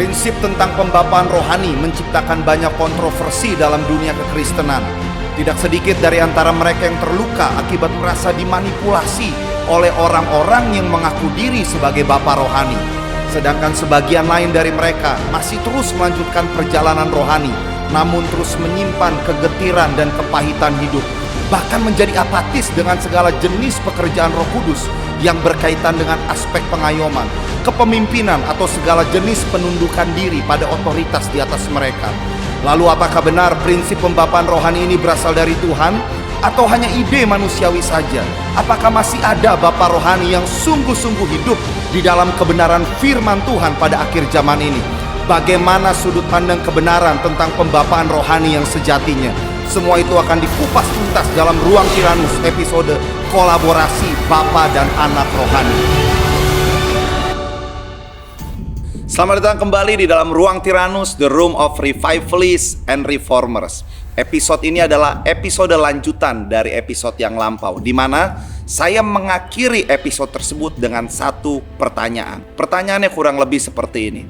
Prinsip tentang pembapaan rohani menciptakan banyak kontroversi dalam dunia kekristenan. Tidak sedikit dari antara mereka yang terluka akibat merasa dimanipulasi oleh orang-orang yang mengaku diri sebagai bapa rohani. Sedangkan sebagian lain dari mereka masih terus melanjutkan perjalanan rohani, namun terus menyimpan kegetiran dan kepahitan hidup, bahkan menjadi apatis dengan segala jenis pekerjaan Roh Kudus yang berkaitan dengan aspek pengayoman, kepemimpinan, atau segala jenis penundukan diri pada otoritas di atas mereka. Lalu apakah benar prinsip pembapaan rohani ini berasal dari Tuhan atau hanya ide manusiawi saja? Apakah masih ada bapa rohani yang sungguh-sungguh hidup di dalam kebenaran firman Tuhan pada akhir zaman ini? Bagaimana sudut pandang kebenaran tentang pembapaan rohani yang sejatinya? Semua itu akan dikupas tuntas dalam Ruang Tiranus episode kolaborasi Bapa dan Anak Rohani. Selamat datang kembali di dalam Ruang Tiranus, The Room of Revivalists and Reformers. Episode ini adalah episode lanjutan dari episode yang lampau, di mana saya mengakhiri episode tersebut dengan satu pertanyaan. Pertanyaannya kurang lebih seperti ini.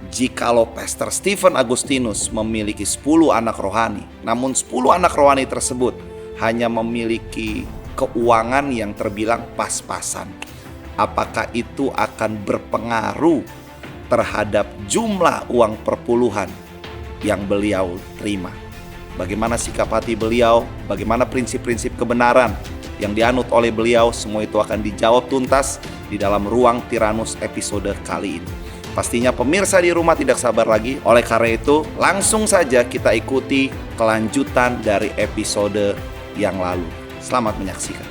Jikalau Pastor Stephen Agustinus memiliki 10 anak rohani, namun 10 anak rohani tersebut hanya memiliki keuangan yang terbilang pas-pasan, apakah itu akan berpengaruh terhadap jumlah uang perpuluhan yang beliau terima? Bagaimana sikap hati beliau? Bagaimana prinsip-prinsip kebenaran yang dianut oleh beliau? Semua itu akan dijawab tuntas di dalam Ruang Tiranus episode kali ini. Pastinya pemirsa di rumah tidak sabar lagi. Oleh karena itu, langsung saja kita ikuti kelanjutan dari episode yang lalu. Selamat menyaksikan.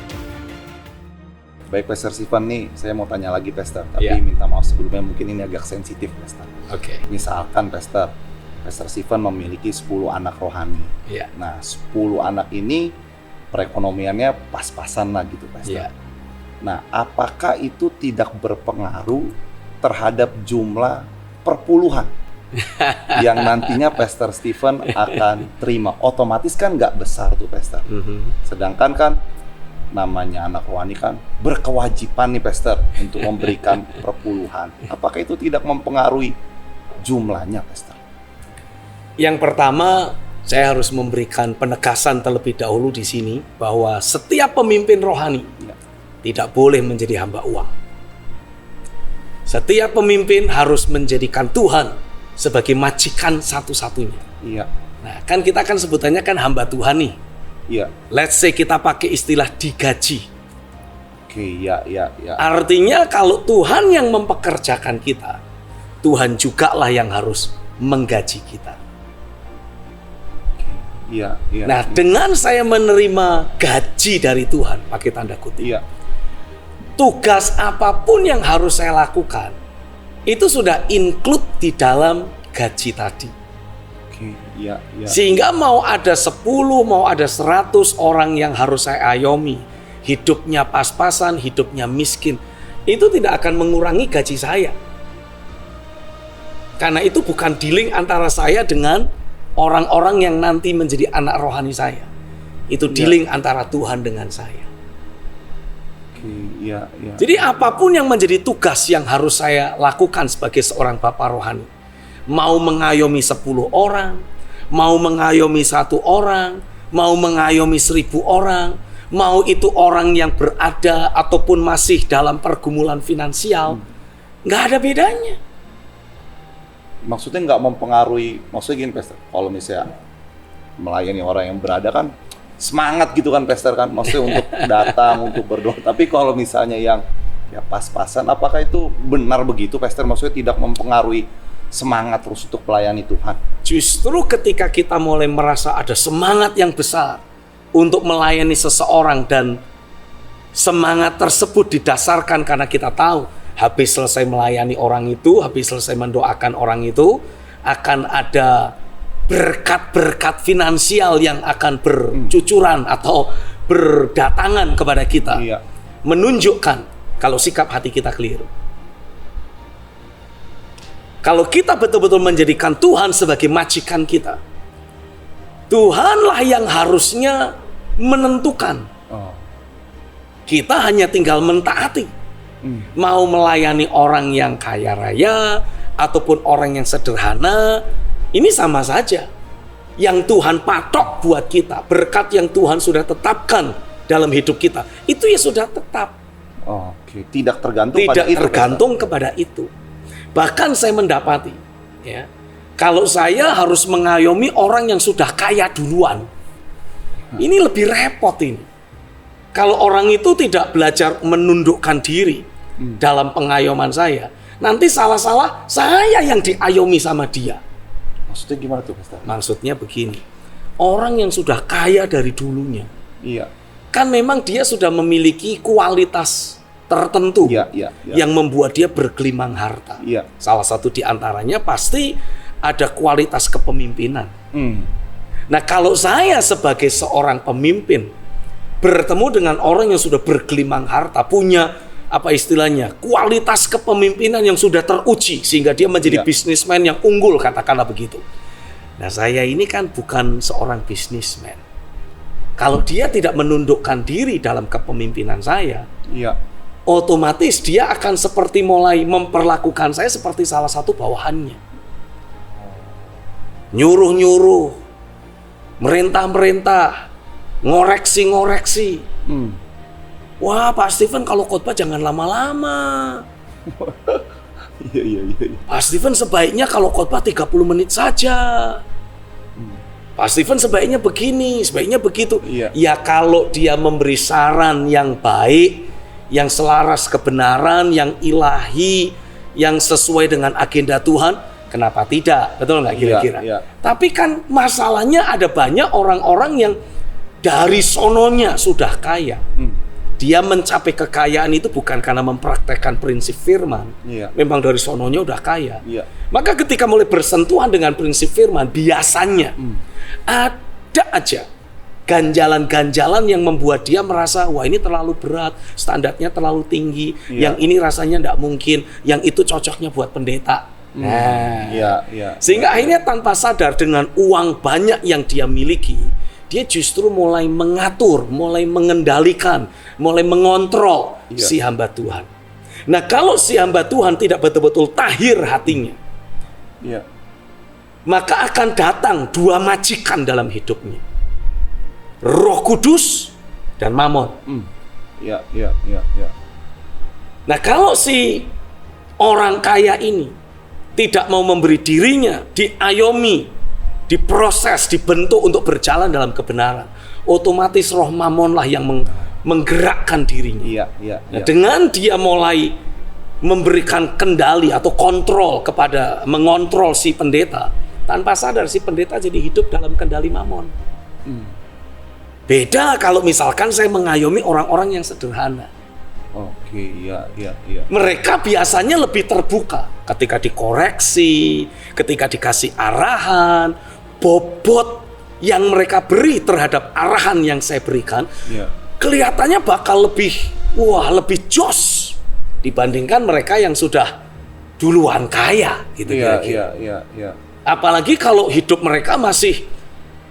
Baik, Pastor Stephen, nih saya mau tanya lagi, Pastor. Tapi minta maaf sebelumnya, mungkin ini agak sensitif, Pastor. Oke. Misalkan, Pastor Stephen memiliki 10 anak rohani. Nah, 10 anak ini perekonomiannya pas-pasan lah gitu, Pastor. Nah, apakah itu tidak berpengaruh terhadap jumlah perpuluhan yang nantinya Pastor Stephen akan terima? Otomatis kan nggak besar tuh, Pastor. Sedangkan kan namanya anak rohani kan berkewajiban nih, Pastor, untuk memberikan perpuluhan. Apakah itu tidak mempengaruhi jumlahnya, Pastor? Yang pertama, saya harus memberikan penegasan terlebih dahulu di sini bahwa setiap pemimpin rohani tidak boleh menjadi hamba uang. Setiap pemimpin harus menjadikan Tuhan sebagai majikan satu-satunya. Nah, kan kita kan sebutannya kan hamba Tuhan nih. Let's say kita pakai istilah digaji. Artinya kalau Tuhan yang mempekerjakan kita, Tuhan juga lah yang harus menggaji kita. Nah, dengan saya menerima gaji dari Tuhan, pakai tanda kutip, tugas apapun yang harus saya lakukan itu sudah include di dalam gaji tadi. Sehingga mau ada 10, mau ada 100 orang yang harus saya ayomi, hidupnya pas-pasan, hidupnya miskin, itu tidak akan mengurangi gaji saya. Karena itu bukan dealing antara saya dengan orang-orang yang nanti menjadi anak rohani saya. Itu dealing antara Tuhan dengan saya. Jadi apapun yang menjadi tugas yang harus saya lakukan sebagai seorang bapa rohani, mau mengayomi 10 orang, mau mengayomi 1 orang, mau mengayomi 1000 orang, mau itu orang yang berada ataupun masih dalam pergumulan finansial, nggak ada bedanya. Maksudnya nggak mempengaruhi, maksudnya gini, Pastor, kalau misalnya melayani orang yang berada kan semangat gitu kan, Pastor, kan maksudnya untuk datang, untuk berdoa. Tapi kalau misalnya yang pas-pasan, apakah itu benar begitu, Pastor? Maksudnya tidak mempengaruhi semangat terus untuk melayani Tuhan? Justru ketika kita mulai merasa ada semangat yang besar untuk melayani seseorang, dan semangat tersebut didasarkan karena kita tahu habis selesai melayani orang itu, habis selesai mendoakan orang itu, akan ada berkat-berkat finansial yang akan bercucuran atau berdatangan kepada kita, menunjukkan kalau sikap hati kita keliru. Kalau kita betul-betul menjadikan Tuhan sebagai majikan kita, Tuhanlah yang harusnya menentukan. Kita hanya tinggal mentaati. Mau melayani orang yang kaya raya, ataupun orang yang sederhana, ini sama saja. Yang Tuhan patok buat kita, berkat yang Tuhan sudah tetapkan dalam hidup kita, itu ya sudah tetap. Oke, tidak tergantung Tidak pada itu. tergantung kepada itu. Bahkan saya mendapati, ya, kalau saya harus mengayomi orang yang sudah kaya duluan, ini lebih repot ini. Kalau orang itu tidak belajar menundukkan diri dalam pengayoman saya, nanti salah-salah saya yang diayomi sama dia. Maksudnya gimana tuh, Pastor? Maksudnya begini, orang yang sudah kaya dari dulunya, Iya. kan memang dia sudah memiliki kualitas tertentu Iya. yang membuat dia bergelimang harta. Iya. Salah satu di antaranya pasti ada kualitas kepemimpinan. Nah, kalau saya sebagai seorang pemimpin bertemu dengan orang yang sudah bergelimang harta, punya apa istilahnya, kualitas kepemimpinan yang sudah teruji sehingga dia menjadi Iya. bisnismen yang unggul, katakanlah begitu. Nah, saya ini kan bukan seorang bisnismen. Kalau dia tidak menundukkan diri dalam kepemimpinan saya, Iya. otomatis dia akan seperti mulai memperlakukan saya seperti salah satu bawahannya. Nyuruh-nyuruh, merintah-merintah, ngoreksi-ngoreksi. Wah, Pak Stephen kalau khotbah jangan lama-lama. Iya. Pak Stephen sebaiknya kalau khotbah 30 menit saja. Pak Stephen sebaiknya begini, sebaiknya begitu. Iya. Ya kalau dia memberi saran yang baik, yang selaras kebenaran, yang ilahi, yang sesuai dengan agenda Tuhan, kenapa tidak? Betul nggak kira-kira? Iya. Tapi kan masalahnya ada banyak orang-orang yang dari sononya sudah kaya. Dia mencapai kekayaan itu bukan karena mempraktekkan prinsip firman. Iya. Memang dari sononya udah kaya. Iya. Maka ketika mulai bersentuhan dengan prinsip firman, biasanya ada aja ganjalan-ganjalan yang membuat dia merasa, wah ini terlalu berat, standarnya terlalu tinggi, Iya. yang ini rasanya tidak mungkin, yang itu cocoknya buat pendeta. Nah, Iya. sehingga akhirnya tanpa sadar dengan uang banyak yang dia miliki, dia justru mulai mengatur, mulai mengendalikan, mulai mengontrol Iya. si hamba Tuhan. Nah, kalau si hamba Tuhan tidak betul-betul tahir hatinya, Iya. maka akan datang dua majikan dalam hidupnya. Roh Kudus dan Mamon. Iya. Nah, kalau si orang kaya ini tidak mau memberi dirinya diayomi, diproses, dibentuk untuk berjalan dalam kebenaran, otomatis roh Mamonlah yang menggerakkan dirinya. Iya. Nah, dengan dia mulai memberikan kendali atau kontrol kepada mengontrol si pendeta, tanpa sadar si pendeta jadi hidup dalam kendali Mamon. Beda kalau misalkan saya mengayomi orang-orang yang sederhana. Oke, iya. Mereka biasanya lebih terbuka ketika dikoreksi, ketika dikasih arahan, bobot yang mereka beri terhadap arahan yang saya berikan, Iya. kelihatannya bakal lebih jos dibandingkan mereka yang sudah duluan kaya gitu kira-kira. Iya. Apalagi kalau hidup mereka masih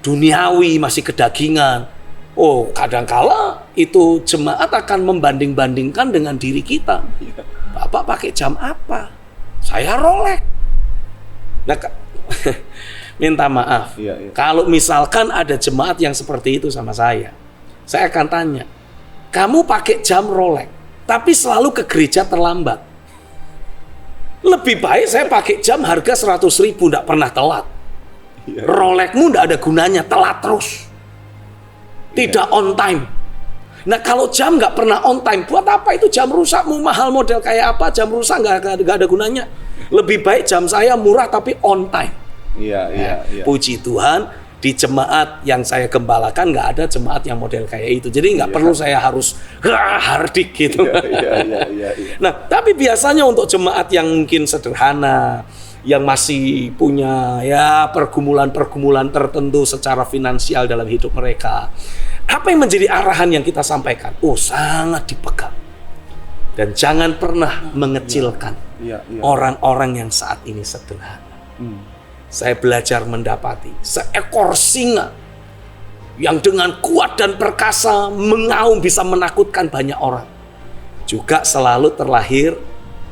duniawi, masih kedagingan. Oh, kadangkala itu jemaat akan membanding-bandingkan dengan diri kita. Bapak pakai jam apa? Saya Rolex. Nah, minta maaf. Iya. Kalau misalkan ada jemaat yang seperti itu sama saya akan tanya, kamu pakai jam Rolex, tapi selalu ke gereja terlambat. Lebih baik saya pakai jam harga 100.000, tidak pernah telat. Iya. Rolexmu tidak ada gunanya, telat terus. Tidak on time. Nah, kalau jam nggak pernah on time, buat apa itu jam rusakmu mahal model kayak apa? Jam rusak nggak ada gunanya. Lebih baik jam saya murah tapi on time. Iya. Puji Tuhan, di jemaat yang saya gembalakan nggak ada jemaat yang model kayak itu. Jadi nggak perlu saya harus hardik gitu. Iya. Nah, tapi biasanya untuk jemaat yang mungkin sederhana, yang masih punya ya pergumulan-pergumulan tertentu secara finansial dalam hidup mereka, apa yang menjadi arahan yang kita sampaikan? Oh, sangat dipegang. Dan jangan pernah mengecilkan orang-orang yang saat ini sederhana. Saya belajar mendapati seekor singa yang dengan kuat dan perkasa mengaum bisa menakutkan banyak orang, juga selalu terlahir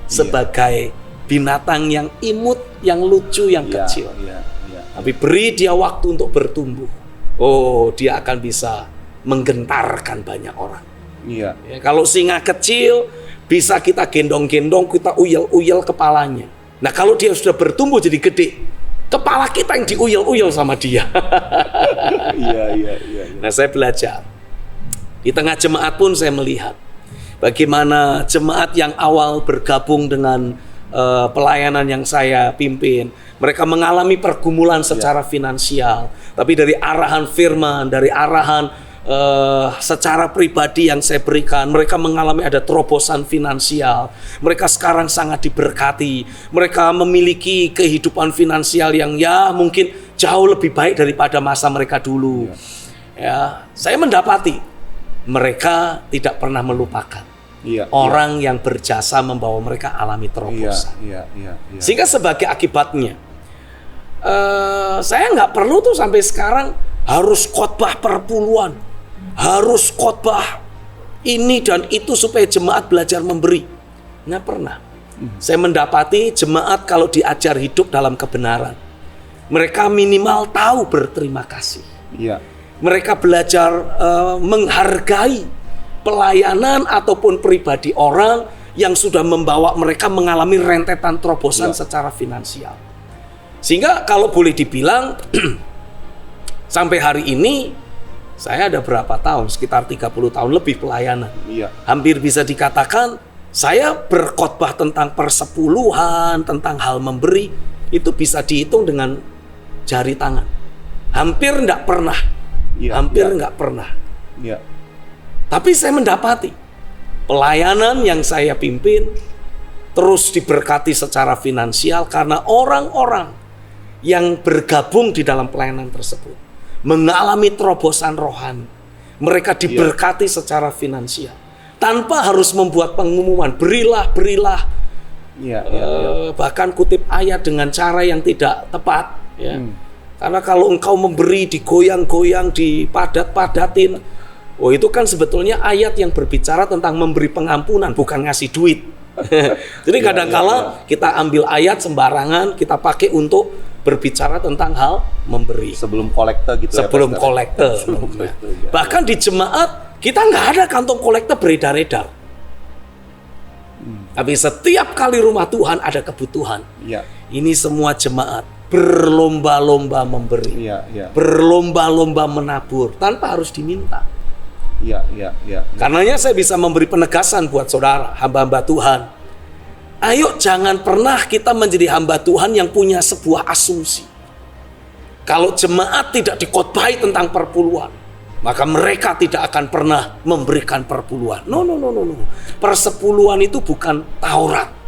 sebagai binatang yang imut, yang lucu, yang kecil. Tapi beri dia waktu untuk bertumbuh. Oh, dia akan bisa menggentarkan banyak orang. Ya, kalau singa kecil bisa kita gendong-gendong, kita uyel-uyel kepalanya. Nah, kalau dia sudah bertumbuh jadi gede, kepala kita yang diuyel-uyel sama dia. Nah, saya belajar. Di tengah jemaat pun saya melihat bagaimana jemaat yang awal bergabung dengan pelayanan yang saya pimpin, mereka mengalami pergumulan secara finansial. Tapi dari arahan firman, dari arahan secara pribadi yang saya berikan, mereka mengalami ada terobosan finansial. Mereka sekarang sangat diberkati. Mereka memiliki kehidupan finansial yang mungkin jauh lebih baik daripada masa mereka dulu. Ya, saya mendapati mereka tidak pernah melupakan orang yang berjasa membawa mereka alami terobosan. Sehingga sebagai akibatnya, saya nggak perlu tuh sampai sekarang harus khotbah perpuluhan, harus khotbah ini dan itu supaya jemaat belajar memberi. Nggak pernah. Saya mendapati jemaat kalau diajar hidup dalam kebenaran, mereka minimal tahu berterima kasih. Mereka belajar menghargai pelayanan ataupun pribadi orang yang sudah membawa mereka mengalami rentetan terobosan secara finansial. Sehingga kalau boleh dibilang sampai hari ini saya ada berapa tahun? Sekitar 30 tahun lebih pelayanan. Hampir bisa dikatakan saya berkhotbah tentang persepuluhan, tentang hal memberi, itu bisa dihitung dengan jari tangan. Hampir enggak pernah. Enggak pernah. Tapi saya mendapati pelayanan yang saya pimpin terus diberkati secara finansial karena orang-orang yang bergabung di dalam pelayanan tersebut mengalami terobosan rohani. Mereka diberkati secara finansial tanpa harus membuat pengumuman berilah. Bahkan kutip ayat dengan cara yang tidak tepat. Karena kalau engkau memberi digoyang-goyang, dipadat-padatin, itu kan sebetulnya ayat yang berbicara tentang memberi pengampunan, bukan ngasih duit. Jadi kadang-kala kita ambil ayat sembarangan, kita pakai untuk berbicara tentang hal memberi. Sebelum kolekte gitu. Sebelum kolekte. Bahkan di jemaat kita nggak ada kantong kolekte beredar-edar. Tapi setiap kali rumah Tuhan ada kebutuhan. Ini semua jemaat berlomba-lomba memberi, berlomba-lomba menabur tanpa harus diminta. Karenanya saya bisa memberi penegasan buat saudara, hamba-hamba Tuhan. Ayo jangan pernah kita menjadi hamba Tuhan yang punya sebuah asumsi. Kalau jemaat tidak dikhotbahi tentang perpuluhan, maka mereka tidak akan pernah memberikan perpuluhan. No. Persepuluhan itu bukan Taurat.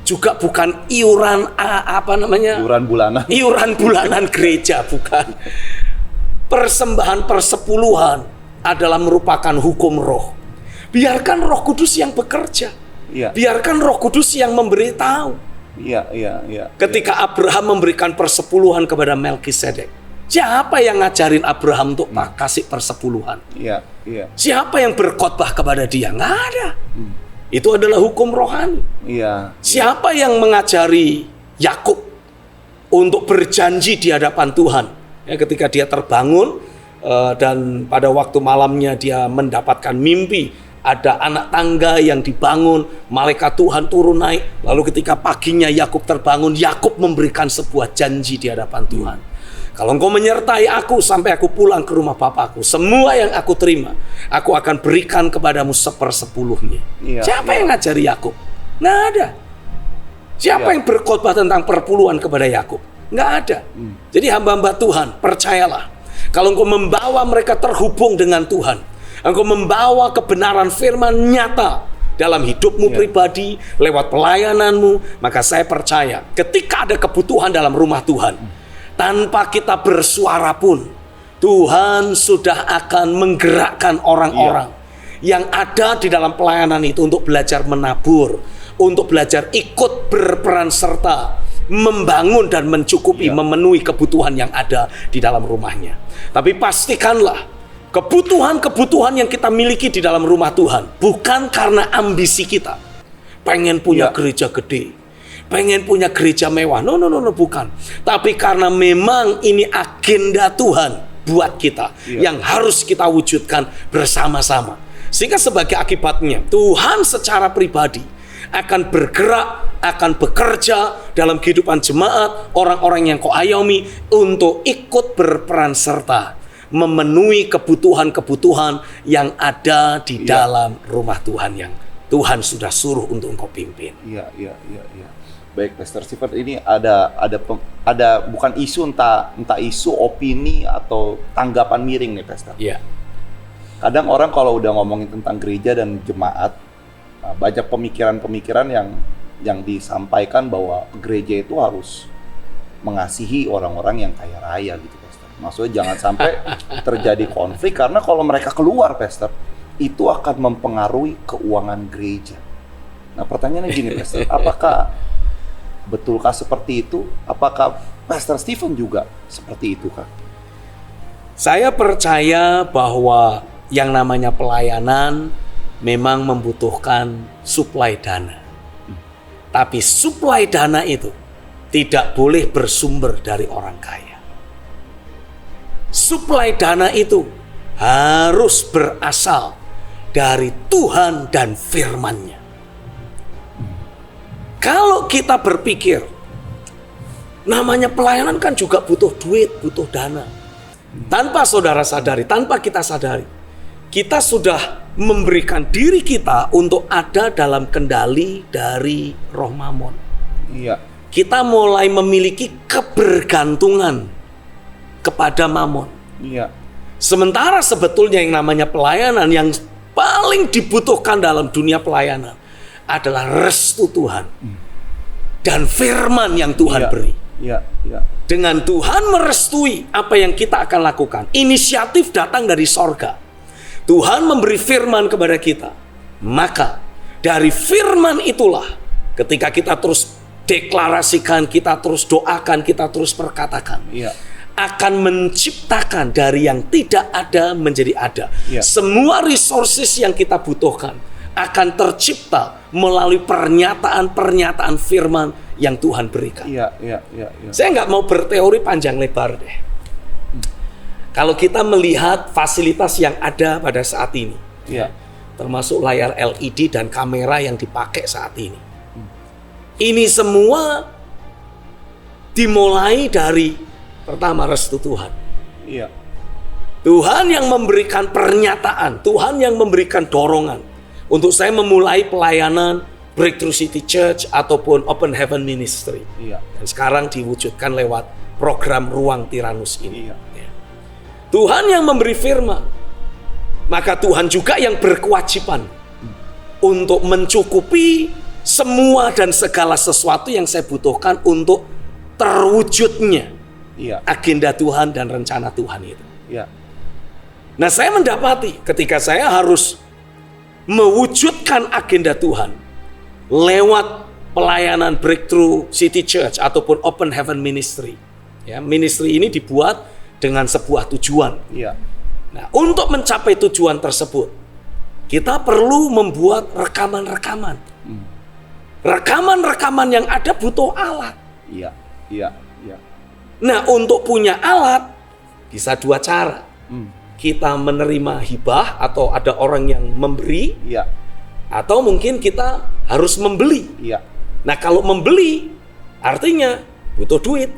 Juga bukan iuran iuran bulanan gereja, bukan. Persembahan persepuluhan adalah merupakan hukum roh. Biarkan Roh Kudus yang bekerja. Biarkan Roh Kudus yang memberitahu. Ketika Abraham memberikan persepuluhan kepada Melkisedek, siapa yang ngajarin Abraham untuk kasih persepuluhan? Siapa yang berkhotbah kepada dia? Nggak ada. Itu adalah hukum rohani. Siapa yang mengajari Yakub untuk berjanji di hadapan Tuhan? Ketika dia terbangun dan pada waktu malamnya dia mendapatkan mimpi, ada anak tangga yang dibangun, malaikat Tuhan turun naik. Lalu ketika paginya Yakub terbangun, Yakub memberikan sebuah janji di hadapan Tuhan. Kalau engkau menyertai aku sampai aku pulang ke rumah Bapakku, semua yang aku terima, aku akan berikan kepadamu 1/10. Siapa yang ngajari Yakub? Nggak ada. Siapa yang berkhotbah tentang perpuluhan kepada Yakub? Nggak ada. Jadi hamba-hamba Tuhan, percayalah, kalau engkau membawa mereka terhubung dengan Tuhan, engkau membawa kebenaran firman nyata dalam hidupmu pribadi, lewat pelayananmu, maka saya percaya ketika ada kebutuhan dalam rumah Tuhan, tanpa kita bersuara pun, Tuhan sudah akan menggerakkan orang-orang yang ada di dalam pelayanan itu untuk belajar menabur, untuk belajar ikut berperan serta membangun dan mencukupi, memenuhi kebutuhan yang ada di dalam rumahnya. Tapi pastikanlah kebutuhan-kebutuhan yang kita miliki di dalam rumah Tuhan bukan karena ambisi kita pengen punya gereja gede, pengen punya gereja mewah. No, bukan. Tapi karena memang ini agenda Tuhan buat kita yang harus kita wujudkan bersama-sama. Sehingga sebagai akibatnya Tuhan secara pribadi akan bergerak, akan bekerja dalam kehidupan jemaat, orang-orang yang kau ayomi untuk ikut berperan serta memenuhi kebutuhan-kebutuhan yang ada di dalam rumah Tuhan yang Tuhan sudah suruh untuk engkau pimpin. Iya. Baik, Pastor Stephen, ini ada bukan isu entah isu opini atau tanggapan miring nih, Pastor. Iya. Kadang orang kalau udah ngomongin tentang gereja dan jemaat, banyak pemikiran-pemikiran yang disampaikan bahwa gereja itu harus mengasihi orang-orang yang kaya raya gitu, Pastor. Maksudnya jangan sampai terjadi konflik, karena kalau mereka keluar, Pastor, itu akan mempengaruhi keuangan gereja. Nah, pertanyaannya gini, Pastor, apakah betulkah seperti itu? Apakah Pastor Stephen juga seperti itu, Kak? Saya percaya bahwa yang namanya pelayanan memang membutuhkan suplai dana. Tapi suplai dana itu tidak boleh bersumber dari orang kaya. Suplai dana itu harus berasal dari Tuhan dan firman-Nya. Kalau kita berpikir namanya pelayanan kan juga butuh duit, butuh dana. Tanpa saudara sadari, tanpa kita sadari, kita sudah memberikan diri kita untuk ada dalam kendali dari roh mamon. Iya. Kita mulai memiliki kebergantungan kepada mamon. Iya. Sementara sebetulnya yang namanya pelayanan yang paling dibutuhkan dalam dunia pelayanan adalah restu Tuhan dan firman yang Tuhan beri. Iya. Dengan Tuhan merestui apa yang kita akan lakukan, inisiatif datang dari sorga. Tuhan memberi firman kepada kita. Maka dari firman itulah ketika kita terus deklarasikan, kita terus doakan, kita terus perkatakan, akan menciptakan dari yang tidak ada menjadi ada. Semua resources yang kita butuhkan akan tercipta melalui pernyataan-pernyataan firman yang Tuhan berikan. Saya nggak mau berteori panjang lebar deh. Kalau kita melihat fasilitas yang ada pada saat ini, termasuk layar LED dan kamera yang dipakai saat ini, ini semua dimulai dari pertama restu Tuhan. Tuhan yang memberikan pernyataan, Tuhan yang memberikan dorongan untuk saya memulai pelayanan Breakthrough City Church ataupun Open Heaven Ministry. Dan sekarang diwujudkan lewat program Ruang Tiranus ini. Tuhan yang memberi firman, maka Tuhan juga yang berkewajiban untuk mencukupi semua dan segala sesuatu yang saya butuhkan untuk terwujudnya agenda Tuhan dan rencana Tuhan itu. Nah, saya mendapati ketika saya harus mewujudkan agenda Tuhan lewat pelayanan Breakthrough City Church ataupun Open Heaven Ministry. Ministry ini dibuat dengan sebuah tujuan. Nah, untuk mencapai tujuan tersebut, kita perlu membuat rekaman-rekaman. Rekaman-rekaman yang ada butuh alat. Nah, untuk punya alat bisa dua cara. Kita menerima hibah atau ada orang yang memberi, atau mungkin kita harus membeli. Nah, kalau membeli artinya butuh duit.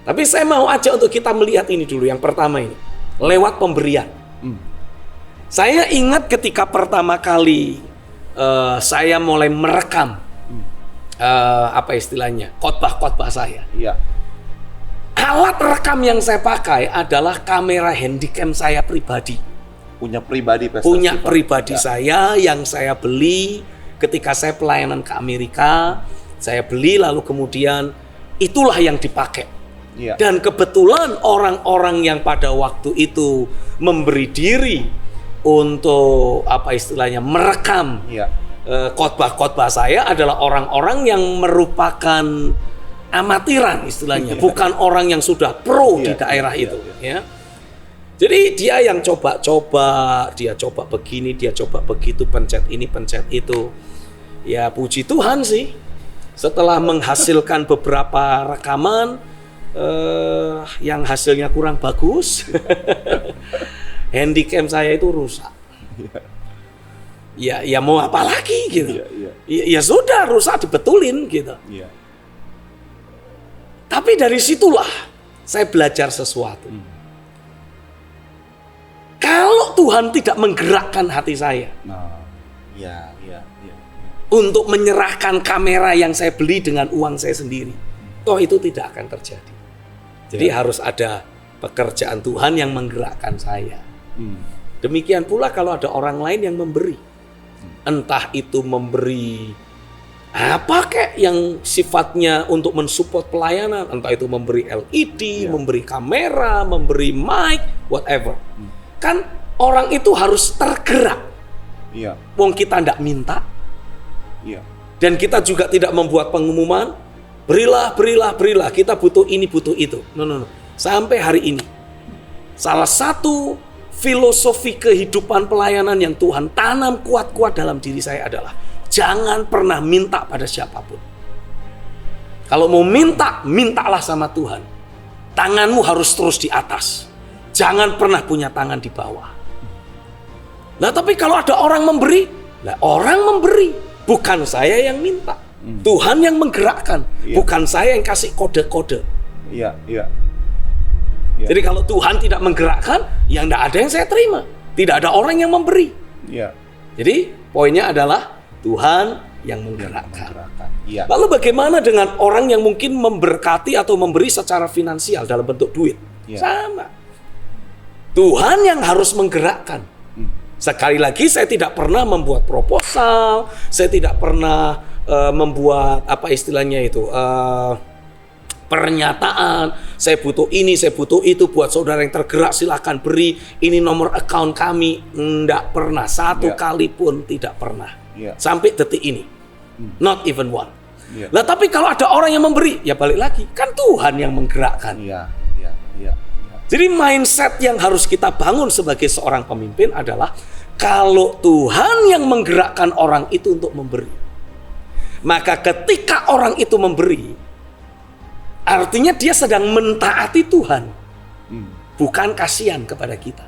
Tapi saya mau aja untuk kita melihat ini dulu, yang pertama ini, lewat pemberian. Saya ingat ketika pertama kali saya mulai merekam, apa istilahnya, khotbah-khotbah saya. Alat rekam yang saya pakai adalah kamera handycam saya pribadi. Punya pribadi, Pastor Punya Stephen. pribadi saya yang saya beli ketika saya pelayanan ke Amerika. Saya beli lalu kemudian itulah yang dipakai. Dan kebetulan orang-orang yang pada waktu itu memberi diri untuk apa istilahnya merekam khotbah-khotbah saya adalah orang-orang yang merupakan amatiran istilahnya, bukan orang yang sudah pro di daerah itu. Jadi dia yang coba-coba, dia coba begini, dia coba begitu, pencet ini, pencet itu. Ya puji Tuhan sih, Setelah menghasilkan beberapa rekaman yang hasilnya kurang bagus, handycam saya itu rusak. Ya mau apa lagi gitu. Ya sudah, rusak dibetulin gitu. Tapi dari situlah saya belajar sesuatu. Kalau Tuhan tidak menggerakkan hati saya untuk menyerahkan kamera yang saya beli dengan uang saya sendiri, toh itu tidak akan terjadi. Jadi harus ada pekerjaan Tuhan yang menggerakkan saya. Demikian pula kalau ada orang lain yang memberi. Entah itu memberi apa kek yang sifatnya untuk mensupport pelayanan, entah itu memberi LED, memberi kamera, memberi mic, whatever. Kan orang itu harus tergerak. Wong kita ndak minta. Dan kita juga tidak membuat pengumuman, berilah, kita butuh ini, butuh itu. No. Sampai hari ini, salah satu filosofi kehidupan pelayanan yang Tuhan tanam kuat-kuat dalam diri saya adalah jangan pernah minta pada siapapun. Kalau mau minta, mintalah sama Tuhan. Tanganmu harus terus di atas. Jangan pernah punya tangan di bawah. Nah, tapi kalau ada orang memberi, orang memberi. Bukan saya yang minta. Tuhan yang menggerakkan. Bukan saya yang kasih kode-kode. Jadi kalau Tuhan tidak menggerakkan, ya tidak ada yang saya terima. Tidak ada orang yang memberi. Jadi poinnya adalah Tuhan yang menggerakkan. Lalu bagaimana dengan orang yang mungkin memberkati atau memberi secara finansial dalam bentuk duit? Sama. Tuhan yang harus menggerakkan. Sekali lagi, saya tidak pernah membuat proposal, saya tidak pernah membuat apa istilahnya itu pernyataan. Saya butuh ini, saya butuh itu. Buat saudara yang tergerak, silakan beri. Ini nomor account kami. Tidak pernah, satu kali pun tidak pernah. Sampai detik ini, not even one. Lah tapi kalau ada orang yang memberi, ya balik lagi, kan Tuhan yang menggerakkan. Jadi mindset yang harus kita bangun sebagai seorang pemimpin adalah kalau Tuhan yang menggerakkan orang itu untuk memberi, maka ketika orang itu memberi, artinya dia sedang mentaati Tuhan, bukan kasihan kepada kita.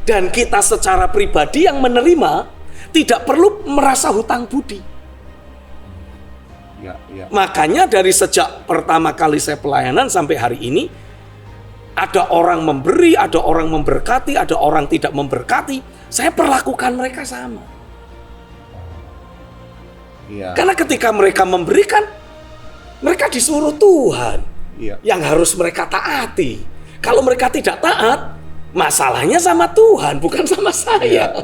Dan kita secara pribadi yang menerima tidak perlu merasa hutang budi. Makanya dari sejak pertama kali saya pelayanan sampai hari ini, ada orang memberi, ada orang memberkati, ada orang tidak memberkati, saya perlakukan mereka sama. Karena ketika mereka memberikan, mereka disuruh Tuhan yang harus mereka taati. Kalau mereka tidak taat, masalahnya sama Tuhan, bukan sama saya.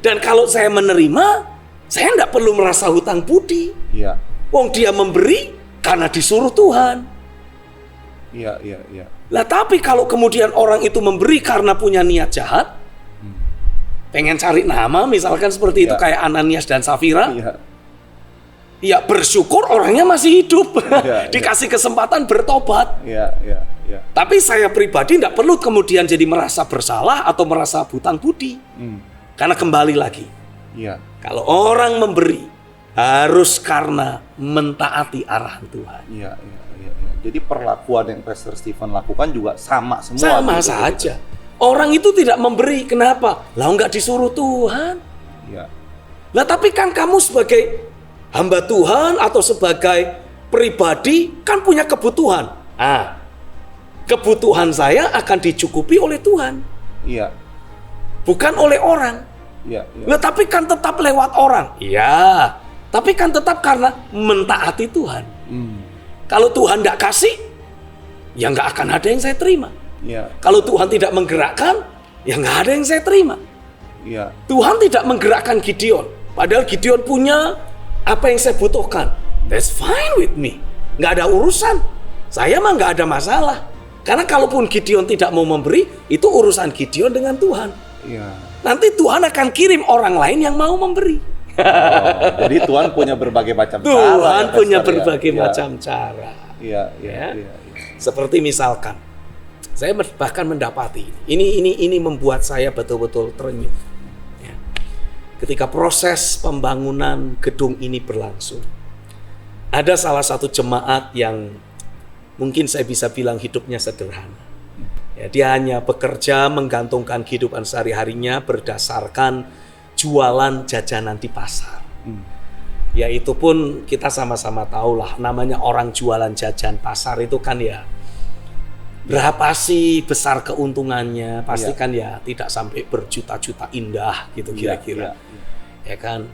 Dan kalau saya menerima, saya tidak perlu merasa hutang budi. Wong dia memberi karena disuruh Tuhan. Lah tapi kalau kemudian orang itu memberi karena punya niat jahat, pengen cari nama, misalkan seperti itu kayak Ananias dan Safira, ya bersyukur orangnya masih hidup, dikasih kesempatan bertobat. Tapi saya pribadi tidak perlu kemudian jadi merasa bersalah atau merasa hutang budi, karena kembali lagi. Kalau orang memberi harus karena mentaati arahan Tuhan. Jadi perlakuan yang Pastor Stephen lakukan juga sama semua. Sama saja. Orang itu tidak memberi, kenapa? Lah enggak disuruh Tuhan. Lah tapi kan kamu sebagai hamba Tuhan atau sebagai pribadi kan punya kebutuhan. Kebutuhan saya akan dicukupi oleh Tuhan. Bukan oleh orang. Nah, tapi kan tetap lewat orang. Tapi kan tetap karena mentaati Tuhan. Kalau Tuhan tidak kasih, ya nggak akan ada yang saya terima. Kalau Tuhan tidak menggerakkan, ya nggak ada yang saya terima. Tuhan tidak menggerakkan Gideon, padahal Gideon punya apa yang saya butuhkan. That's fine with me. Nggak ada urusan. Saya mah nggak ada masalah. Karena kalaupun Gideon tidak mau memberi, itu urusan Gideon dengan Tuhan. Nanti Tuhan akan kirim orang lain yang mau memberi. Jadi Tuhan punya berbagai macam cara. Tuhan punya berbagai macam cara. Seperti misalkan, saya bahkan mendapati ini membuat saya betul-betul terenyuh. ketika proses pembangunan gedung ini berlangsung, ada salah satu jemaat yang mungkin saya bisa bilang hidupnya sederhana. Ya, dia hanya bekerja menggantungkan kehidupan sehari-harinya berdasarkan jualan jajanan di pasar. Ya itu pun kita sama-sama tahulah, namanya orang jualan jajan pasar itu kan ya berapa sih besar keuntungannya, pasti kan ya tidak sampai berjuta-juta indah gitu kira-kira. Ya kan.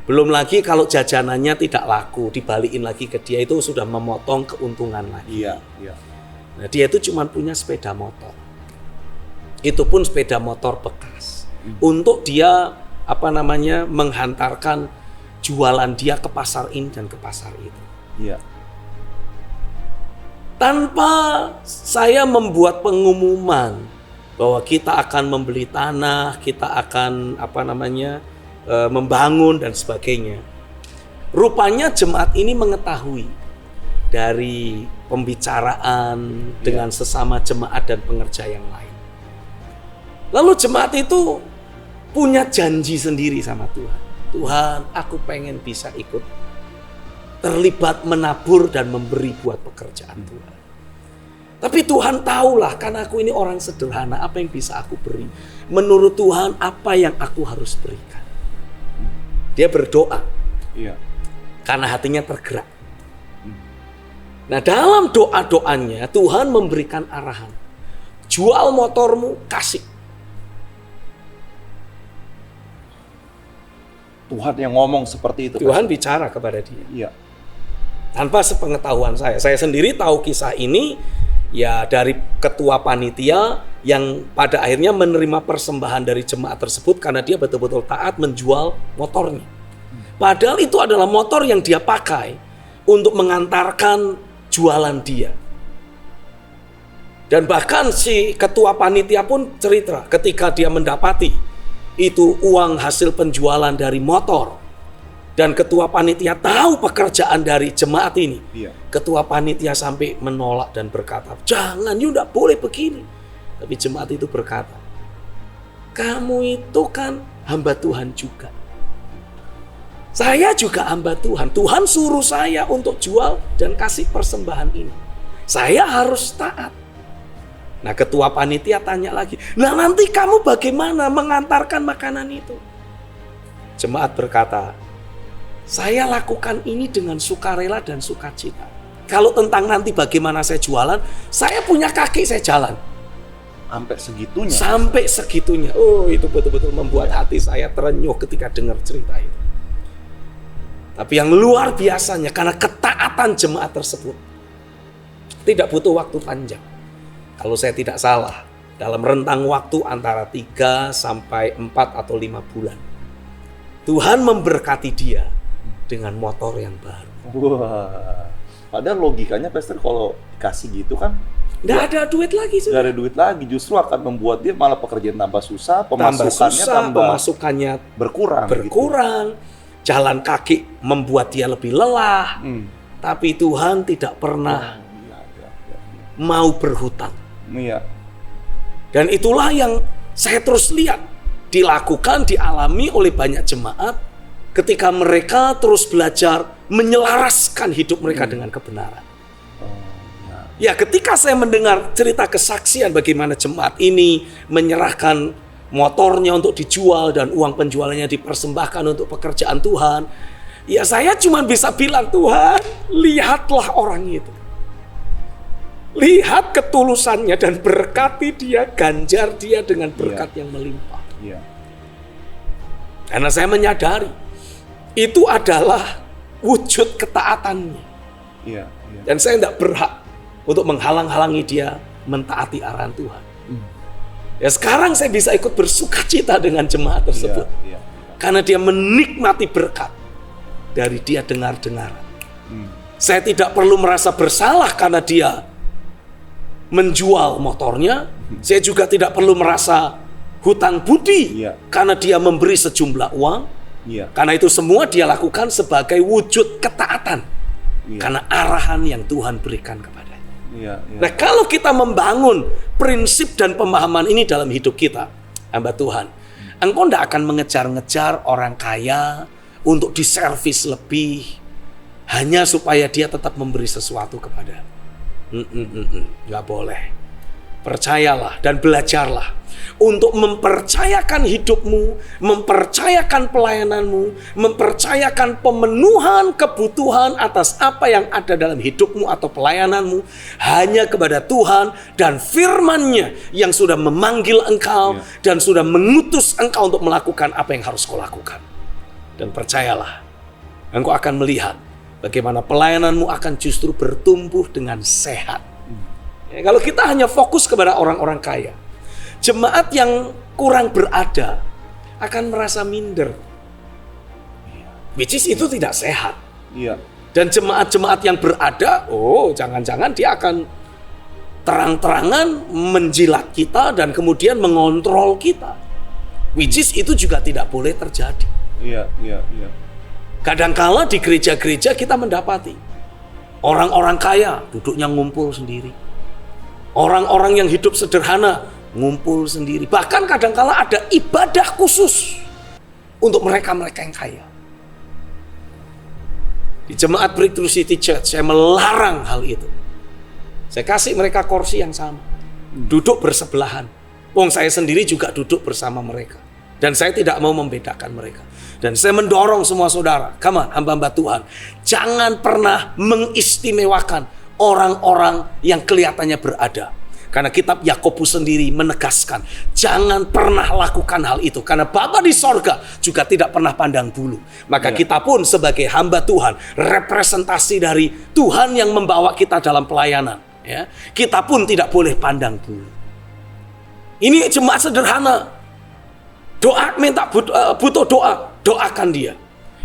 Belum lagi kalau jajanannya tidak laku, dibalikin lagi ke dia itu sudah memotong keuntungan lagi. Nah, dia itu cuma punya sepeda motor. Itu pun sepeda motor bekas. Untuk dia menghantarkan jualan dia ke pasar ini dan ke pasar itu. Tanpa saya membuat pengumuman bahwa kita akan membeli tanah, kita akan membangun dan sebagainya. Rupanya jemaat ini mengetahui dari pembicaraan dengan sesama jemaat dan pengerja yang lain. Lalu jemaat itu punya janji sendiri sama Tuhan. Tuhan, aku pengen bisa ikut terlibat menabur dan memberi buat pekerjaan Tuhan. Tapi Tuhan tahulah, karena aku ini orang sederhana, apa yang bisa aku beri. Menurut Tuhan, apa yang aku harus berikan. Dia berdoa. Karena hatinya tergerak. Nah, dalam doa-doanya, Tuhan memberikan arahan. Jual motormu, kasih. Tuhan yang ngomong seperti itu. Tuhan bicara kepada dia. Tanpa sepengetahuan saya. Saya sendiri tahu kisah ini ya dari ketua panitia yang pada akhirnya menerima persembahan dari jemaat tersebut karena dia betul-betul taat menjual motornya. Padahal itu adalah motor yang dia pakai untuk mengantarkan jualan dia. Dan bahkan si ketua panitia pun cerita ketika dia mendapati itu uang hasil penjualan dari motor. Dan ketua panitia tahu pekerjaan dari jemaat ini. Ketua panitia sampai menolak dan berkata, jangan, you tidak boleh begini. Tapi jemaat itu berkata, kamu itu kan hamba Tuhan juga. Saya juga hamba Tuhan. Tuhan suruh saya untuk jual dan kasih persembahan ini. Saya harus taat. Nah, ketua panitia tanya lagi, nah nanti kamu bagaimana mengantarkan makanan itu? Jemaat berkata, saya lakukan ini dengan sukarela dan sukacita. Kalau tentang nanti bagaimana saya jualan, saya punya kaki, saya jalan. Sampai segitunya? Sampai segitunya. Oh, itu betul-betul membuat hati saya terenyuh ketika dengar cerita itu. Tapi yang luar biasanya, karena ketaatan jemaat tersebut, tidak butuh waktu panjang. Kalau saya tidak salah, dalam rentang waktu antara 3 sampai 4 atau 5 bulan, Tuhan memberkati dia dengan motor yang baru. Wah, padahal logikanya Pastor kalau kasih gitu kan nggak ada duit lagi. Nggak ada duit lagi, justru akan membuat dia malah pekerjaan tambah susah, pemasukannya berkurang. Gitu. Jalan kaki membuat dia lebih lelah. Tapi Tuhan tidak pernah mau berhutang. Dan itulah yang saya terus lihat dilakukan, dialami oleh banyak jemaat ketika mereka terus belajar menyelaraskan hidup mereka dengan kebenaran. Ya, ketika saya mendengar cerita kesaksian bagaimana jemaat ini menyerahkan motornya untuk dijual dan uang penjualannya dipersembahkan untuk pekerjaan Tuhan, ya saya cuma bisa bilang, Tuhan, lihatlah orang itu. Lihat ketulusannya dan berkati dia, ganjar dia dengan berkat yang melimpah. Karena saya menyadari itu adalah wujud ketaatannya. Dan saya tidak berhak untuk menghalang-halangi dia mentaati arahan Tuhan. Ya, sekarang saya bisa ikut bersukacita dengan jemaat tersebut. Karena dia menikmati berkat dari dia dengar-dengaran. Saya tidak perlu merasa bersalah karena dia menjual motornya. Saya juga tidak perlu merasa hutang budi karena dia memberi sejumlah uang. Karena itu semua dia lakukan sebagai wujud ketaatan karena arahan yang Tuhan berikan kepadanya. Nah, kalau kita membangun prinsip dan pemahaman ini dalam hidup kita, hamba Tuhan, Engkau tidak akan mengejar-ngejar orang kaya untuk diservis lebih hanya supaya dia tetap memberi sesuatu kepada. Nggak boleh. Percayalah dan belajarlah untuk mempercayakan hidupmu, mempercayakan pelayananmu, mempercayakan pemenuhan kebutuhan atas apa yang ada dalam hidupmu atau pelayananmu hanya kepada Tuhan dan firman-Nya yang sudah memanggil engkau dan sudah mengutus engkau untuk melakukan apa yang harus kau lakukan. Dan percayalah, engkau akan melihat bagaimana pelayananmu akan justru bertumbuh dengan sehat. Ya, kalau kita hanya fokus kepada orang-orang kaya, jemaat yang kurang berada akan merasa minder. Which is itu tidak sehat. Iya. Dan jemaat-jemaat yang berada, jangan-jangan dia akan terang-terangan menjilat kita dan kemudian mengontrol kita. Which is itu juga tidak boleh terjadi. Iya. Kadangkala di gereja-gereja kita mendapati orang-orang kaya duduknya ngumpul sendiri. Orang-orang yang hidup sederhana ngumpul sendiri. Bahkan kadangkala ada ibadah khusus untuk mereka-mereka yang kaya. Di jemaat Breakthrough City Church saya melarang hal itu. Saya kasih mereka kursi yang sama, duduk bersebelahan. Saya sendiri juga duduk bersama mereka. Dan saya tidak mau membedakan mereka. Dan saya mendorong semua saudara, come on, hamba-hamba Tuhan, jangan pernah mengistimewakan orang-orang yang kelihatannya berada. Karena kitab Yakobus sendiri menegaskan, jangan pernah lakukan hal itu. Karena Bapa di sorga juga tidak pernah pandang bulu. Maka kita pun sebagai hamba Tuhan, representasi dari Tuhan yang membawa kita dalam pelayanan, ya, kita pun tidak boleh pandang bulu. Ini jemaat sederhana. Butuh doa, doakan dia.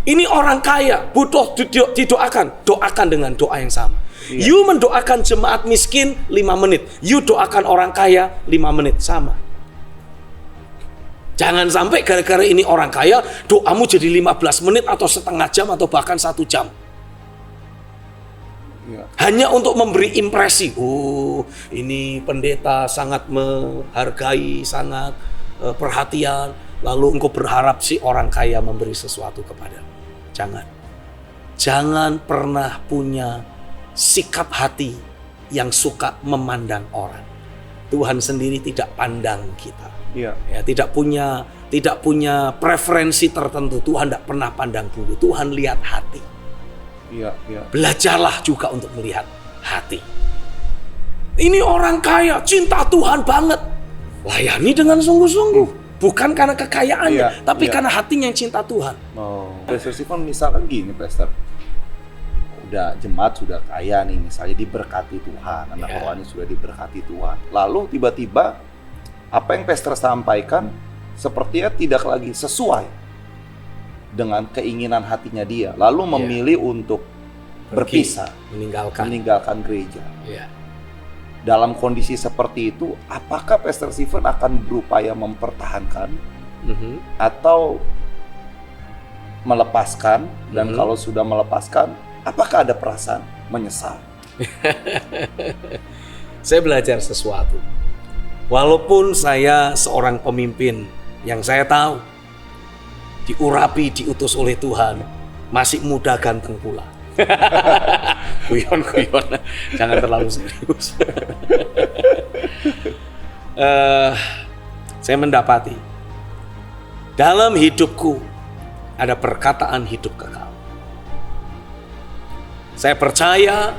Ini orang kaya, butuh didoakan, doakan dengan doa yang sama. You mendoakan jemaat miskin 5 menit, you doakan orang kaya 5 menit, sama. Jangan sampai gara-gara ini orang kaya, doamu jadi 15 menit atau setengah jam atau bahkan 1 jam. Hanya untuk memberi impresi, ini pendeta sangat menghargai, sangat perhatian, lalu engkau berharap si orang kaya memberi sesuatu kepada. Jangan pernah punya sikap hati yang suka memandang orang. Tuhan sendiri tidak pandang kita. Ya, tidak punya preferensi tertentu. Tuhan tidak pernah pandang bulu. Tuhan lihat hati. Belajarlah juga untuk melihat hati. Ini orang kaya, cinta Tuhan banget. Layani dengan sungguh-sungguh. Bukan karena kekayaannya, tapi karena hatinya yang cinta Tuhan. Pastor Stephen misalnya gini, Pastor. Udah jemaat sudah kaya nih, misalnya diberkati Tuhan, anak rohani sudah diberkati Tuhan. Lalu tiba-tiba apa yang Pastor sampaikan sepertinya tidak lagi sesuai dengan keinginan hatinya dia. Lalu memilih untuk berpisah, meninggalkan gereja. Dalam kondisi seperti itu, apakah Pastor Stephen akan berupaya mempertahankan atau melepaskan? Dan kalau sudah melepaskan, apakah ada perasaan menyesal? Saya belajar sesuatu. Walaupun saya seorang pemimpin yang saya tahu diurapi, diutus oleh Tuhan, masih muda ganteng pula. Guyon, jangan terlalu serius. Saya mendapati dalam hidupku ada perkataan hidup kekal. Saya percaya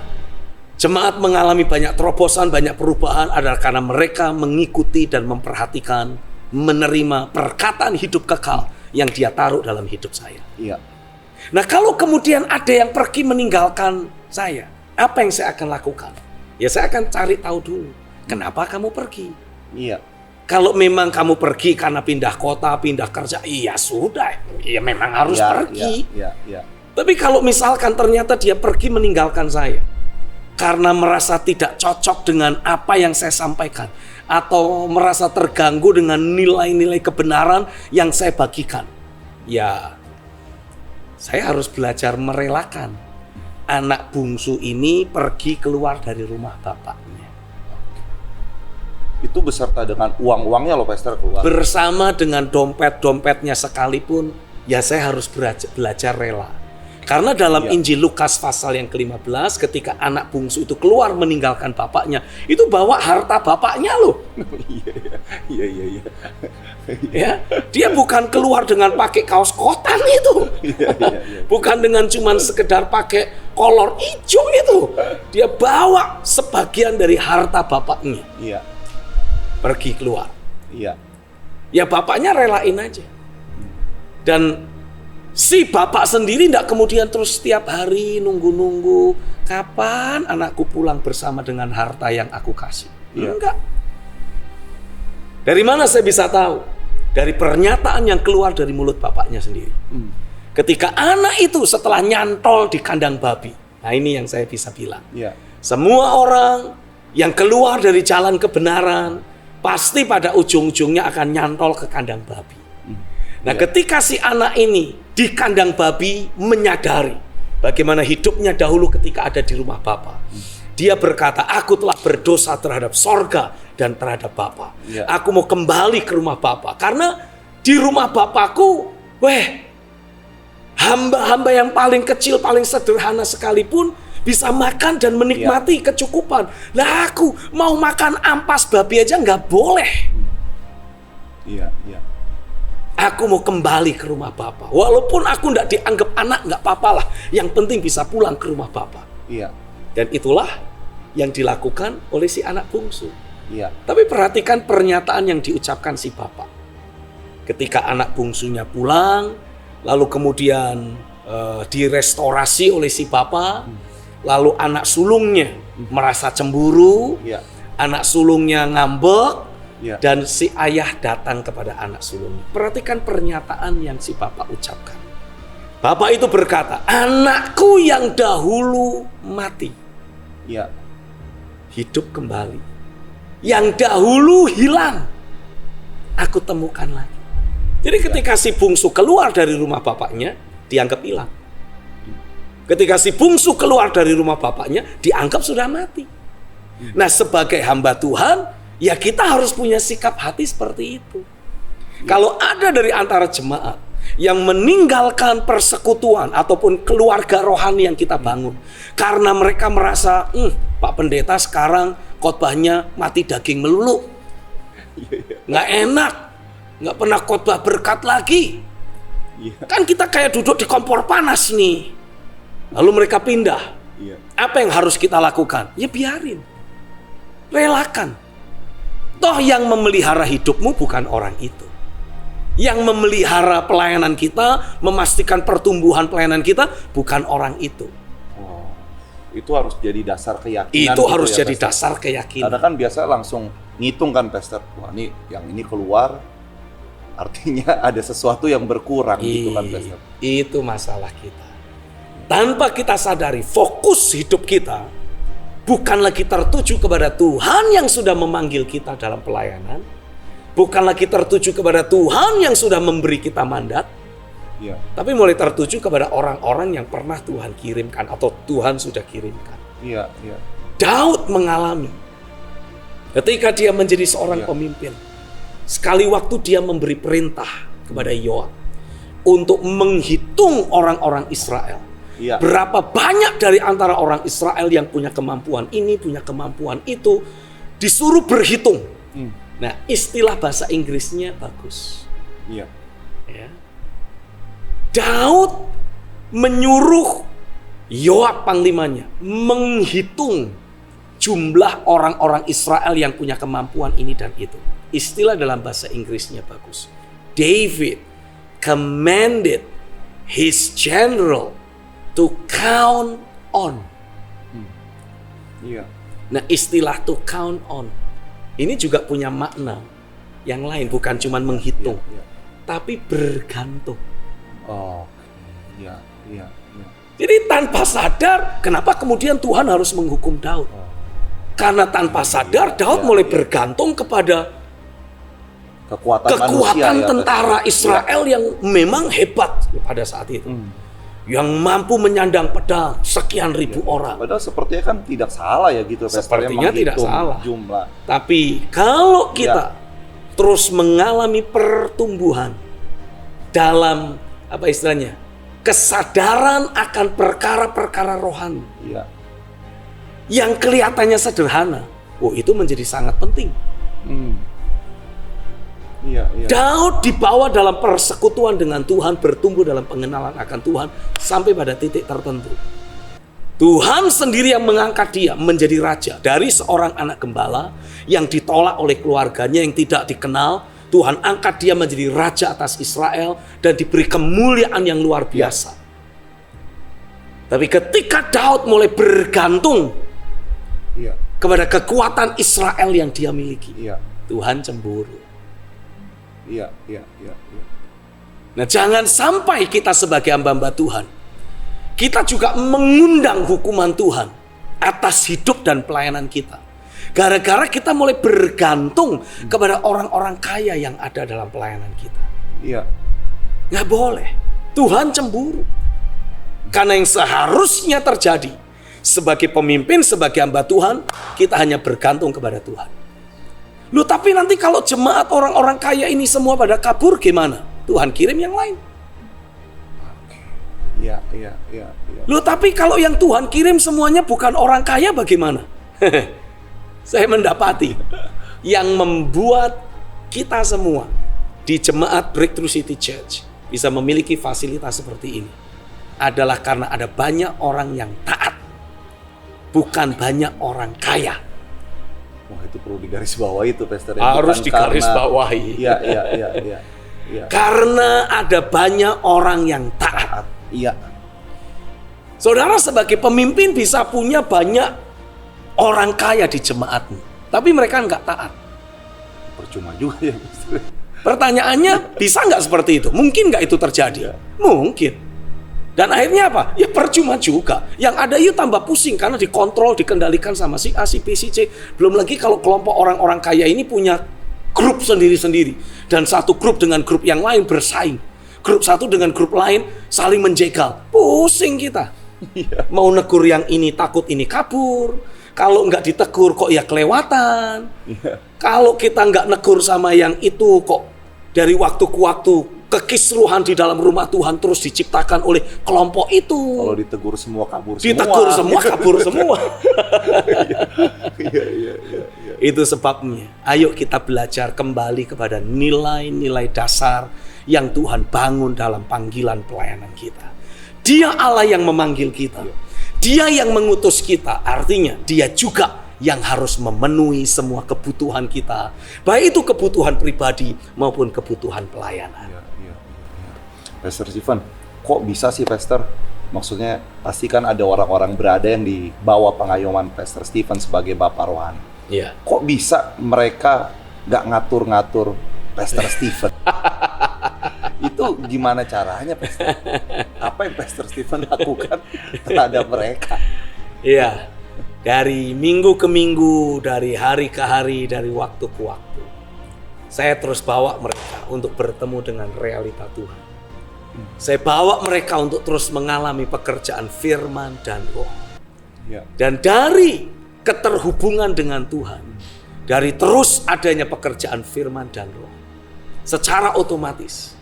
jemaat mengalami banyak terobosan, banyak perubahan adalah karena mereka mengikuti dan memperhatikan, menerima perkataan hidup kekal yang dia taruh dalam hidup saya. Nah, kalau kemudian ada yang pergi meninggalkan saya, apa yang saya akan lakukan? Ya, saya akan cari tahu dulu, kenapa kamu pergi? Kalau memang kamu pergi karena pindah kota, pindah kerja, iya sudah, ya memang harus pergi. Tapi kalau misalkan ternyata dia pergi meninggalkan saya karena merasa tidak cocok dengan apa yang saya sampaikan, atau merasa terganggu dengan nilai-nilai kebenaran yang saya bagikan, ya saya harus belajar merelakan anak bungsu ini pergi keluar dari rumah bapaknya. Itu beserta dengan uang-uangnya loh Pastor keluar. Bersama dengan dompet-dompetnya sekalipun, ya saya harus belajar rela. Karena dalam Injil Lukas pasal yang ke-15, ketika anak bungsu itu keluar meninggalkan bapaknya, itu bawa harta bapaknya loh. Iya. Ya, dia bukan keluar dengan pakai kaos kotan itu. Bukan dengan cuman sekedar pakai kolor hijau itu. Dia bawa sebagian dari harta bapaknya. Iya. Pergi keluar. Iya. Ya bapaknya relain aja. Dan si bapak sendiri tidak kemudian terus setiap hari nunggu-nunggu kapan anakku pulang bersama dengan harta yang aku kasih. Enggak. Dari mana saya bisa tahu? Dari pernyataan yang keluar dari mulut bapaknya sendiri. Ketika anak itu setelah nyantol di kandang babi. Nah ini yang saya bisa bilang. Semua orang yang keluar dari jalan kebenaran pasti pada ujung-ujungnya akan nyantol ke kandang babi. Nah ketika si anak ini di kandang babi menyadari bagaimana hidupnya dahulu ketika ada di rumah Bapa. Dia berkata, aku telah berdosa terhadap sorga dan terhadap Bapa. Aku mau kembali ke rumah Bapa. Karena di rumah Bapakku, hamba-hamba yang paling kecil, paling sederhana sekalipun bisa makan dan menikmati kecukupan. Lah aku mau makan ampas babi aja nggak boleh. Aku mau kembali ke rumah Bapa. Walaupun aku nggak dianggap anak, nggak apa-apa lah. Yang penting bisa pulang ke rumah Bapa. Dan itulah yang dilakukan oleh si anak bungsu. Tapi perhatikan pernyataan yang diucapkan si bapak. Ketika anak bungsunya pulang, lalu kemudian direstorasi oleh si bapak, lalu anak sulungnya merasa cemburu, anak sulungnya ngambek, dan si ayah datang kepada anak sulungnya. Perhatikan pernyataan yang si bapak ucapkan. Bapak itu berkata, anakku yang dahulu mati, hidup kembali. Yang dahulu hilang, aku temukan lagi. Jadi ketika si bungsu keluar dari rumah bapaknya, dianggap hilang. Ketika si bungsu keluar dari rumah bapaknya, dianggap sudah mati. Nah sebagai hamba Tuhan, ya kita harus punya sikap hati seperti itu. Kalau ada dari antara jemaat yang meninggalkan persekutuan ataupun keluarga rohani yang kita bangun karena mereka merasa Pak Pendeta sekarang khotbahnya mati daging melulu, nggak enak, nggak pernah khotbah berkat lagi, kan kita kayak duduk di kompor panas nih, lalu mereka pindah. Apa yang harus kita lakukan? Ya biarin, relakan. Toh yang memelihara hidupmu bukan orang itu. Yang memelihara pelayanan kita, memastikan pertumbuhan pelayanan kita, bukan orang itu. Itu harus jadi dasar keyakinan. Itu harus jadi Pastor. dasar keyakinan. Karena kan biasa langsung ngitung kan Pastor. Wah ini yang ini keluar, artinya ada sesuatu yang berkurang gitu kan Pastor. Itu masalah kita. Tanpa kita sadari, fokus hidup kita bukan lagi tertuju kepada Tuhan yang sudah memanggil kita dalam pelayanan. Bukan lagi tertuju kepada Tuhan yang sudah memberi kita mandat, tapi mulai tertuju kepada orang-orang yang pernah Tuhan kirimkan atau Tuhan sudah kirimkan. Daud mengalami ketika dia menjadi seorang pemimpin, sekali waktu dia memberi perintah kepada Yoab untuk menghitung orang-orang Israel. Berapa banyak dari antara orang Israel yang punya kemampuan ini, punya kemampuan itu, disuruh berhitung. Nah, istilah bahasa Inggrisnya bagus. Daud menyuruh Yoab panglimanya menghitung jumlah orang-orang Israel yang punya kemampuan ini dan itu. Istilah dalam bahasa Inggrisnya bagus. David commanded his general to count on. Nah, istilah to count on ini juga punya makna yang lain, bukan cuma menghitung, tapi bergantung. Jadi tanpa sadar, kenapa kemudian Tuhan harus menghukum Daud? Karena tanpa sadar Daud mulai bergantung kepada kekuatan manusia, tentara Israel yang memang hebat pada saat itu. yang mampu menyandang pedang sekian ribu orang. Padahal sepertinya kan tidak salah ya gitu. Sepertinya tidak salah. Jumlah. Tapi kalau kita terus mengalami pertumbuhan dalam apa istilahnya, kesadaran akan perkara-perkara rohani yang kelihatannya sederhana, itu menjadi sangat penting. Daud dibawa dalam persekutuan dengan Tuhan, bertumbuh dalam pengenalan akan Tuhan sampai pada titik tertentu. Tuhan sendiri yang mengangkat dia menjadi raja dari seorang anak gembala yang ditolak oleh keluarganya yang tidak dikenal. Tuhan angkat dia menjadi raja atas Israel dan diberi kemuliaan yang luar biasa. Tapi ketika Daud mulai bergantung kepada kekuatan Israel yang dia miliki, Tuhan cemburu. Nah, jangan sampai kita sebagai hamba-hamba Tuhan, kita juga mengundang hukuman Tuhan atas hidup dan pelayanan kita. Gara-gara kita mulai bergantung kepada orang-orang kaya yang ada dalam pelayanan kita. Nggak boleh. Tuhan cemburu. Karena yang seharusnya terjadi, sebagai pemimpin, sebagai hamba Tuhan, kita hanya bergantung kepada Tuhan. Loh, tapi nanti kalau jemaat orang-orang kaya ini semua pada kabur gimana? Tuhan kirim yang lain. Loh, tapi kalau yang Tuhan kirim semuanya bukan orang kaya bagaimana? Saya mendapati yang membuat kita semua di jemaat Breakthrough City Church bisa memiliki fasilitas seperti ini adalah karena ada banyak orang yang taat, bukan banyak orang kaya. Wah, itu perlu digarisbawahi itu, Pastor. Harus digarisbawahi. Iya. Karena ada banyak orang yang taat. Saudara sebagai pemimpin bisa punya banyak orang kaya di jemaatmu, tapi mereka nggak taat. Percuma juga ya, Pastor. Pertanyaannya, bisa nggak seperti itu? Mungkin nggak itu terjadi? Mungkin. Dan akhirnya apa? Ya percuma juga. Yang ada tambah pusing karena dikontrol, dikendalikan sama si A, si B, si C. Belum lagi kalau kelompok orang-orang kaya ini punya grup sendiri-sendiri. Dan satu grup dengan grup yang lain bersaing. Grup satu dengan grup lain saling menjegal. Pusing kita. Mau negur yang ini takut ini kabur. Kalau nggak ditegur kok ya kelewatan. Kalau kita nggak negur sama yang itu kok dari waktu ke waktu kekisruhan di dalam rumah Tuhan terus diciptakan oleh kelompok itu. Kalau ditegur semua kabur semua. Ditegur semua kabur semua. Itu sebabnya. Ayo kita belajar kembali kepada nilai-nilai dasar yang Tuhan bangun dalam panggilan pelayanan kita. Dia Allah yang memanggil kita. Dia yang mengutus kita. Artinya dia juga yang harus memenuhi semua kebutuhan kita. Baik itu kebutuhan pribadi maupun kebutuhan pelayanan. Pastor Stephen, kok bisa sih Pastor? Maksudnya pasti kan ada orang-orang berada yang di bawah pengayuman Pastor Stephen sebagai Bapak Rohani. Kok bisa mereka gak ngatur-ngatur Pastor Stephen? Itu gimana caranya, Pastor? Apa yang Pastor Stephen lakukan terhadap mereka? Dari minggu ke minggu, dari hari ke hari, dari waktu ke waktu, saya terus bawa mereka untuk bertemu dengan realita Tuhan. Saya bawa mereka untuk terus mengalami pekerjaan firman dan roh. Dan dari keterhubungan dengan Tuhan, dari terus adanya pekerjaan firman dan roh, secara otomatis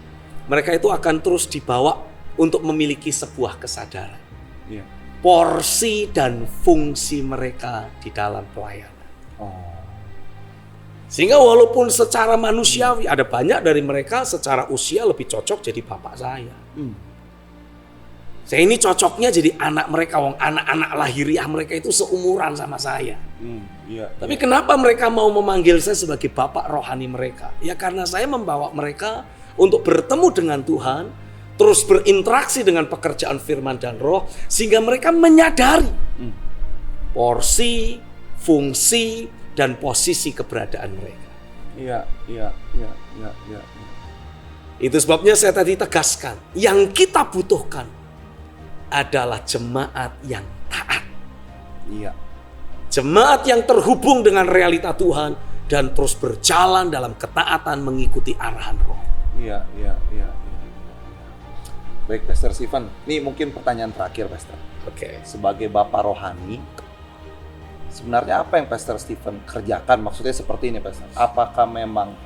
mereka itu akan terus dibawa untuk memiliki sebuah kesadaran. Porsi dan fungsi mereka di dalam pelayanan. Sehingga walaupun secara manusiawi ada banyak dari mereka secara usia lebih cocok jadi bapak saya. Saya ini cocoknya jadi anak mereka, anak-anak lahiriah mereka itu seumuran sama saya. Tapi kenapa mereka mau memanggil saya sebagai bapak rohani mereka? Ya karena saya membawa mereka untuk bertemu dengan Tuhan, terus berinteraksi dengan pekerjaan firman dan roh, sehingga mereka menyadari porsi, fungsi, dan posisi keberadaan mereka. Itu sebabnya saya tadi tegaskan, yang kita butuhkan adalah jemaat yang taat. Jemaat yang terhubung dengan realita Tuhan dan terus berjalan dalam ketaatan mengikuti arahan roh. Baik, Pastor Stephen. Ini mungkin pertanyaan terakhir, Pastor. Oke. Sebagai Bapak rohani, sebenarnya apa yang Pastor Stephen kerjakan? Maksudnya seperti ini, Pastor. Apakah memang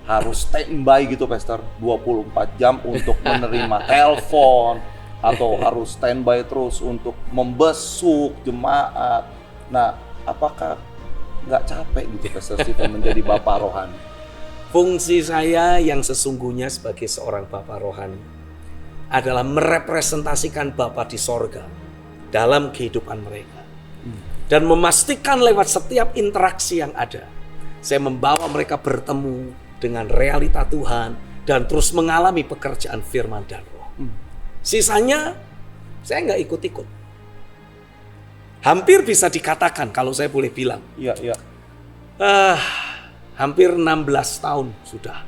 harus standby gitu, Pastor? 24 jam untuk menerima telepon? Atau harus standby terus untuk membesuk jemaat? Nah, apakah nggak capek gitu, Pastor Stephen, menjadi Bapak rohani? Fungsi saya yang sesungguhnya sebagai seorang Bapak rohani adalah merepresentasikan Bapa di sorga dalam kehidupan mereka. Dan memastikan lewat setiap interaksi yang ada, saya membawa mereka bertemu dengan realita Tuhan dan terus mengalami pekerjaan firman dan roh. Sisanya, saya nggak ikut-ikut. Hampir bisa dikatakan, kalau saya boleh bilang, Iya. hampir 16 tahun sudah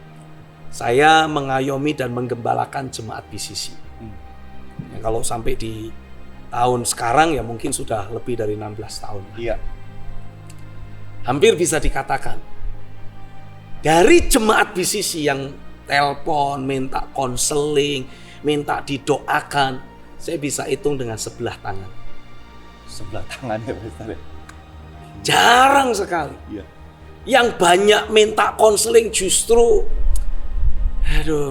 saya mengayomi dan menggembalakan jemaat BCC. Ya, kalau sampai di tahun sekarang ya mungkin sudah lebih dari 16 tahun. Iya. Hampir bisa dikatakan dari jemaat BCC yang telepon, minta konseling, minta didoakan, saya bisa hitung dengan sebelah tangan. Sebelah tangannya, Pastor. Jarang sekali. Iya. Yang banyak minta konseling justru,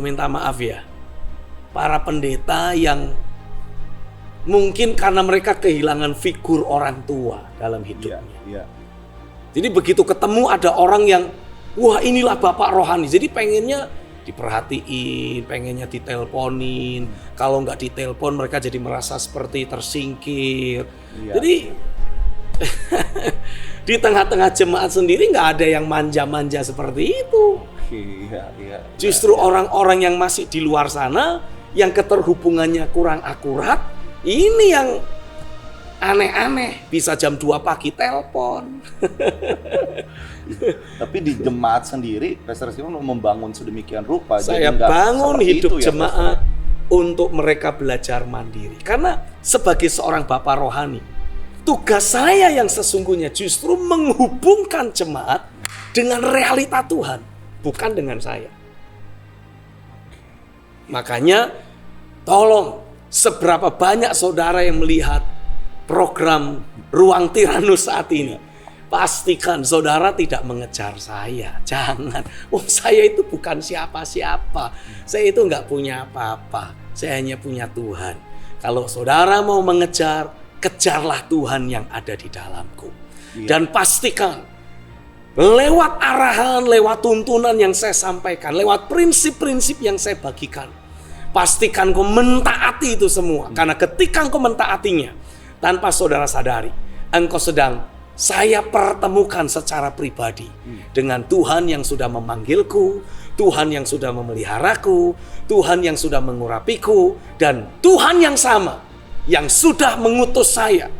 minta maaf ya, para pendeta yang mungkin karena mereka kehilangan figur orang tua dalam hidupnya. Iya. Jadi begitu ketemu ada orang yang, wah inilah Bapak rohani, jadi pengennya diperhatiin, pengennya diteleponin. Kalau nggak ditelepon mereka jadi merasa seperti tersingkir. Iya. Jadi di tengah-tengah jemaat sendiri nggak ada yang manja-manja seperti itu. Iya. Justru orang-orang yang masih di luar sana, yang keterhubungannya kurang akurat, ini yang aneh-aneh. Bisa jam 2 pagi telepon. Tapi di jemaat sendiri, Pastor Stephen membangun sedemikian rupa. Saya jadi nggak bangun seperti hidup itu ya, jemaat untuk mereka belajar mandiri. Karena sebagai seorang Bapak rohani, tugas saya yang sesungguhnya justru menghubungkan jemaat dengan realita Tuhan, bukan dengan saya. Makanya tolong, seberapa banyak saudara yang melihat program Ruang Tiranus saat ini, pastikan saudara tidak mengejar saya. Jangan. Saya itu bukan siapa-siapa. Saya itu nggak punya apa-apa. Saya hanya punya Tuhan. Kalau saudara mau mengejar, kejarlah Tuhan yang ada di dalamku. Dan pastikan lewat arahan, lewat tuntunan yang saya sampaikan, lewat prinsip-prinsip yang saya bagikan, pastikan kau mentaati itu semua. Karena ketika engkau mentaatinya, tanpa saudara sadari, engkau sedang saya pertemukan secara pribadi dengan Tuhan yang sudah memanggilku, Tuhan yang sudah memeliharaku, Tuhan yang sudah mengurapiku, dan Tuhan yang sama yang sudah mengutus saya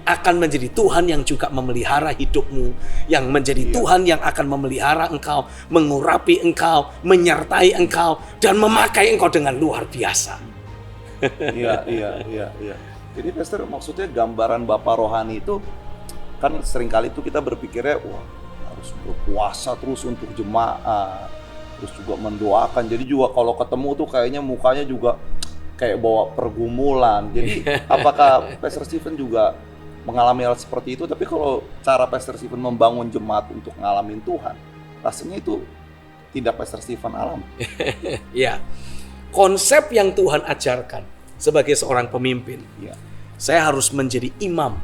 akan menjadi Tuhan yang juga memelihara hidupmu, yang menjadi Tuhan yang akan memelihara engkau, mengurapi engkau, menyertai engkau, dan memakai engkau dengan luar biasa. Iya. Jadi Pastor, maksudnya gambaran Bapak rohani itu kan seringkali itu kita berpikirnya wah harus berpuasa terus untuk jemaat, terus juga mendoakan. Jadi juga kalau ketemu tuh kayaknya mukanya juga kayak bawa pergumulan. Jadi apakah Pastor Stephen juga mengalami hal seperti itu? Tapi kalau cara Pastor Stephen membangun jemaat untuk ngalamin Tuhan, rasanya itu tidak Pastor Stephen alami. Ya, konsep yang Tuhan ajarkan sebagai seorang pemimpin, saya harus menjadi imam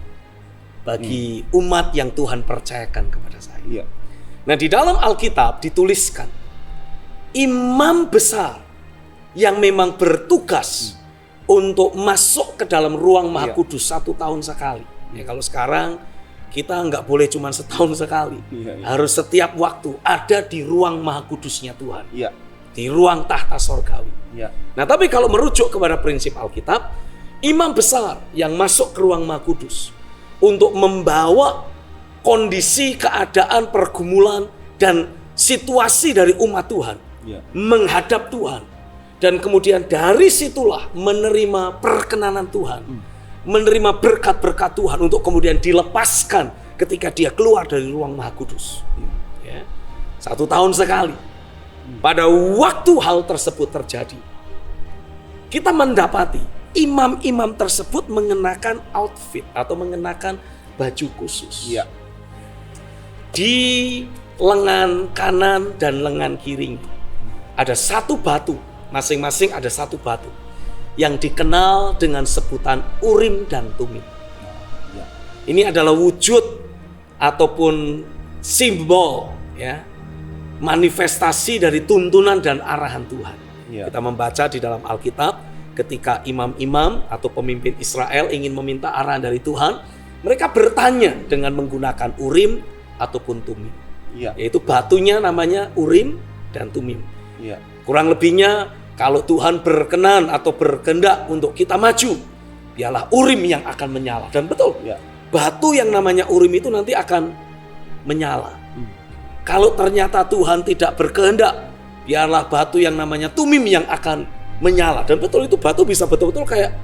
bagi umat yang Tuhan percayakan kepada saya. Nah, di dalam Alkitab dituliskan imam besar yang memang bertugas untuk masuk ke dalam ruang Maha Kudus 1 tahun sekali. Ya, kalau sekarang kita nggak boleh cuma setahun sekali, harus setiap waktu ada di ruang Maha Kudusnya Tuhan, di ruang tahta sorgawi. Nah, tapi kalau merujuk kepada prinsip Alkitab, imam besar yang masuk ke ruang Maha Kudus untuk membawa kondisi, keadaan, pergumulan, dan situasi dari umat Tuhan menghadap Tuhan. Dan kemudian dari situlah menerima perkenanan Tuhan, menerima berkat-berkat Tuhan untuk kemudian dilepaskan ketika dia keluar dari ruang Maha Kudus. 1 tahun sekali. Pada waktu hal tersebut terjadi, kita mendapati imam-imam tersebut mengenakan outfit atau mengenakan baju khusus. Iya. Di lengan kanan dan lengan kiri ada satu batu, masing-masing ada satu batu yang dikenal dengan sebutan Urim dan Tumim. Iya. Ini adalah wujud ataupun simbol, ya, manifestasi dari tuntunan dan arahan Tuhan. Iya. Kita membaca di dalam Alkitab, ketika imam-imam atau pemimpin Israel ingin meminta arahan dari Tuhan, mereka bertanya dengan menggunakan Urim ataupun Tumim. Iya. Yaitu batunya namanya Urim dan Tumim. Iya. Kurang lebihnya, kalau Tuhan berkenan atau berkehendak untuk kita maju, biarlah Urim yang akan menyala. Dan betul, Iya. batu yang namanya Urim itu nanti akan menyala. Kalau ternyata Tuhan tidak berkehendak, biarlah batu yang namanya Tumim yang akan menyala. Dan betul, itu batu bisa betul-betul kayak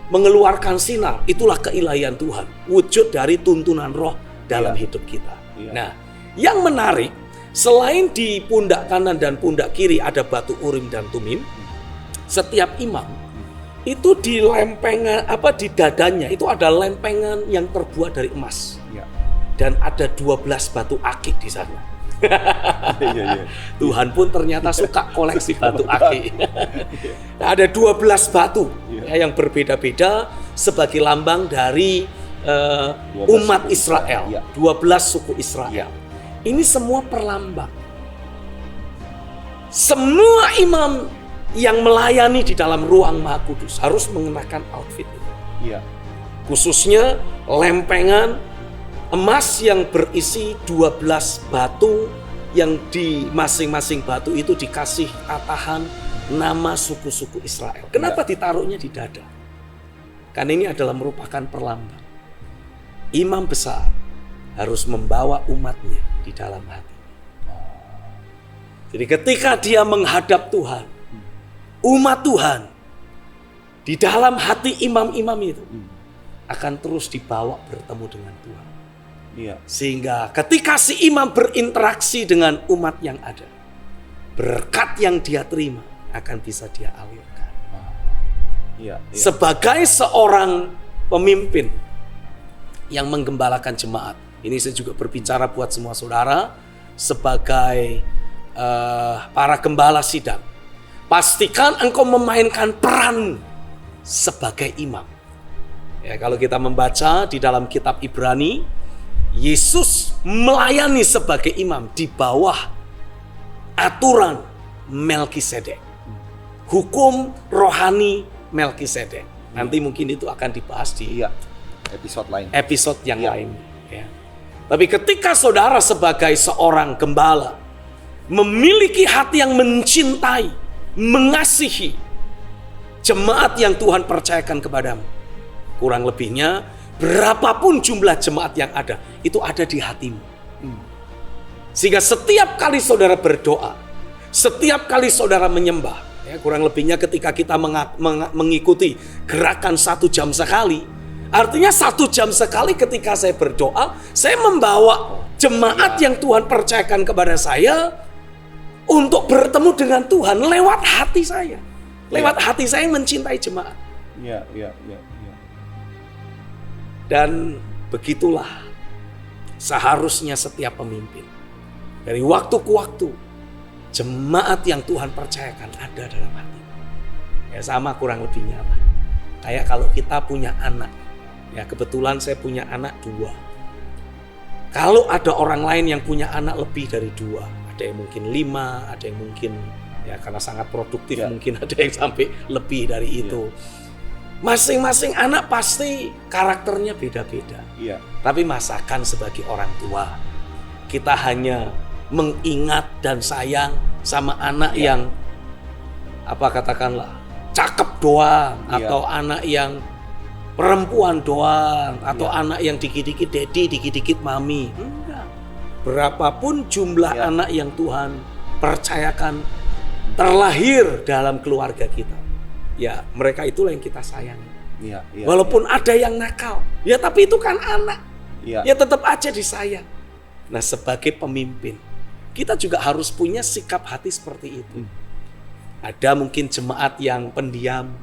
mengeluarkan sinar. Itulah keilahian Tuhan, wujud dari tuntunan roh dalam hidup kita. Iya. Nah, yang menarik, selain di pundak kanan dan pundak kiri ada batu Urim dan Tumim, setiap imam itu di lempengan di dadanya itu ada lempengan yang terbuat dari emas. Iya. Dan ada 12 batu akik di sana. Iya. Tuhan pun ternyata suka koleksi batu akik. Nah, ada 12 batu ya, yang berbeda-beda sebagai lambang dari 12 umat suku Israel. Iya. 12 suku Israel. Iya. Ini semua perlambang. Semua imam yang melayani di dalam ruang Maha Kudus harus mengenakan outfit itu. Iya. Khususnya lempengan emas yang berisi 12 batu, yang di masing-masing batu itu dikasih tatahan nama suku-suku Israel. Kenapa ditaruhnya di dada? Karena ini adalah merupakan perlambang. Imam besar harus membawa umatnya di dalam hati. Jadi ketika dia menghadap Tuhan, umat Tuhan di dalam hati imam-imam itu akan terus dibawa bertemu dengan Tuhan. Iya. Sehingga ketika si imam berinteraksi dengan umat yang ada, berkat yang dia terima akan bisa dia alirkan. Iya. Sebagai seorang pemimpin yang menggembalakan jemaat, ini saya juga berbicara buat semua saudara sebagai para gembala sidang. Pastikan engkau memainkan peran sebagai imam. Ya, kalau kita membaca di dalam kitab Ibrani, Yesus melayani sebagai imam di bawah aturan Melkisedek. Hukum rohani Melkisedek. Nanti mungkin itu akan dibahas di episode yang lain. Ya. Tapi ketika saudara sebagai seorang gembala memiliki hati yang mencintai, mengasihi jemaat yang Tuhan percayakan kepadamu, kurang lebihnya berapapun jumlah jemaat yang ada, itu ada di hatimu. Sehingga setiap kali saudara berdoa, setiap kali saudara menyembah, ya, kurang lebihnya ketika kita mengikuti gerakan 1 jam sekali, artinya 1 jam sekali ketika saya berdoa, saya membawa jemaat yang Tuhan percayakan kepada saya untuk bertemu dengan Tuhan lewat hati saya. Lewat hati saya yang mencintai jemaat. Iya. Dan begitulah seharusnya setiap pemimpin. Dari waktu ke waktu, jemaat yang Tuhan percayakan ada dalam hati. Ya sama kurang lebihnya lah. Kayak kalau kita punya anak. Ya kebetulan saya punya anak 2. Kalau ada orang lain yang punya anak lebih dari 2, ada yang mungkin 5, ada yang mungkin ya karena sangat produktif mungkin ada yang sampai lebih dari itu. Masing-masing anak pasti karakternya beda-beda. Iya. Tapi masakan sebagai orang tua, kita hanya mengingat dan sayang sama anak yang katakanlah cakep doang, atau anak yang perempuan doang, atau anak yang dikit-dikit daddy, dikit-dikit mami. Enggak. Berapapun jumlah anak yang Tuhan percayakan terlahir dalam keluarga kita, ya mereka itulah yang kita sayangi. Walaupun ada yang nakal, ya tapi itu kan anak. Ya tetap aja disayang. Nah sebagai pemimpin, kita juga harus punya sikap hati seperti itu. Ada mungkin jemaat yang pendiam,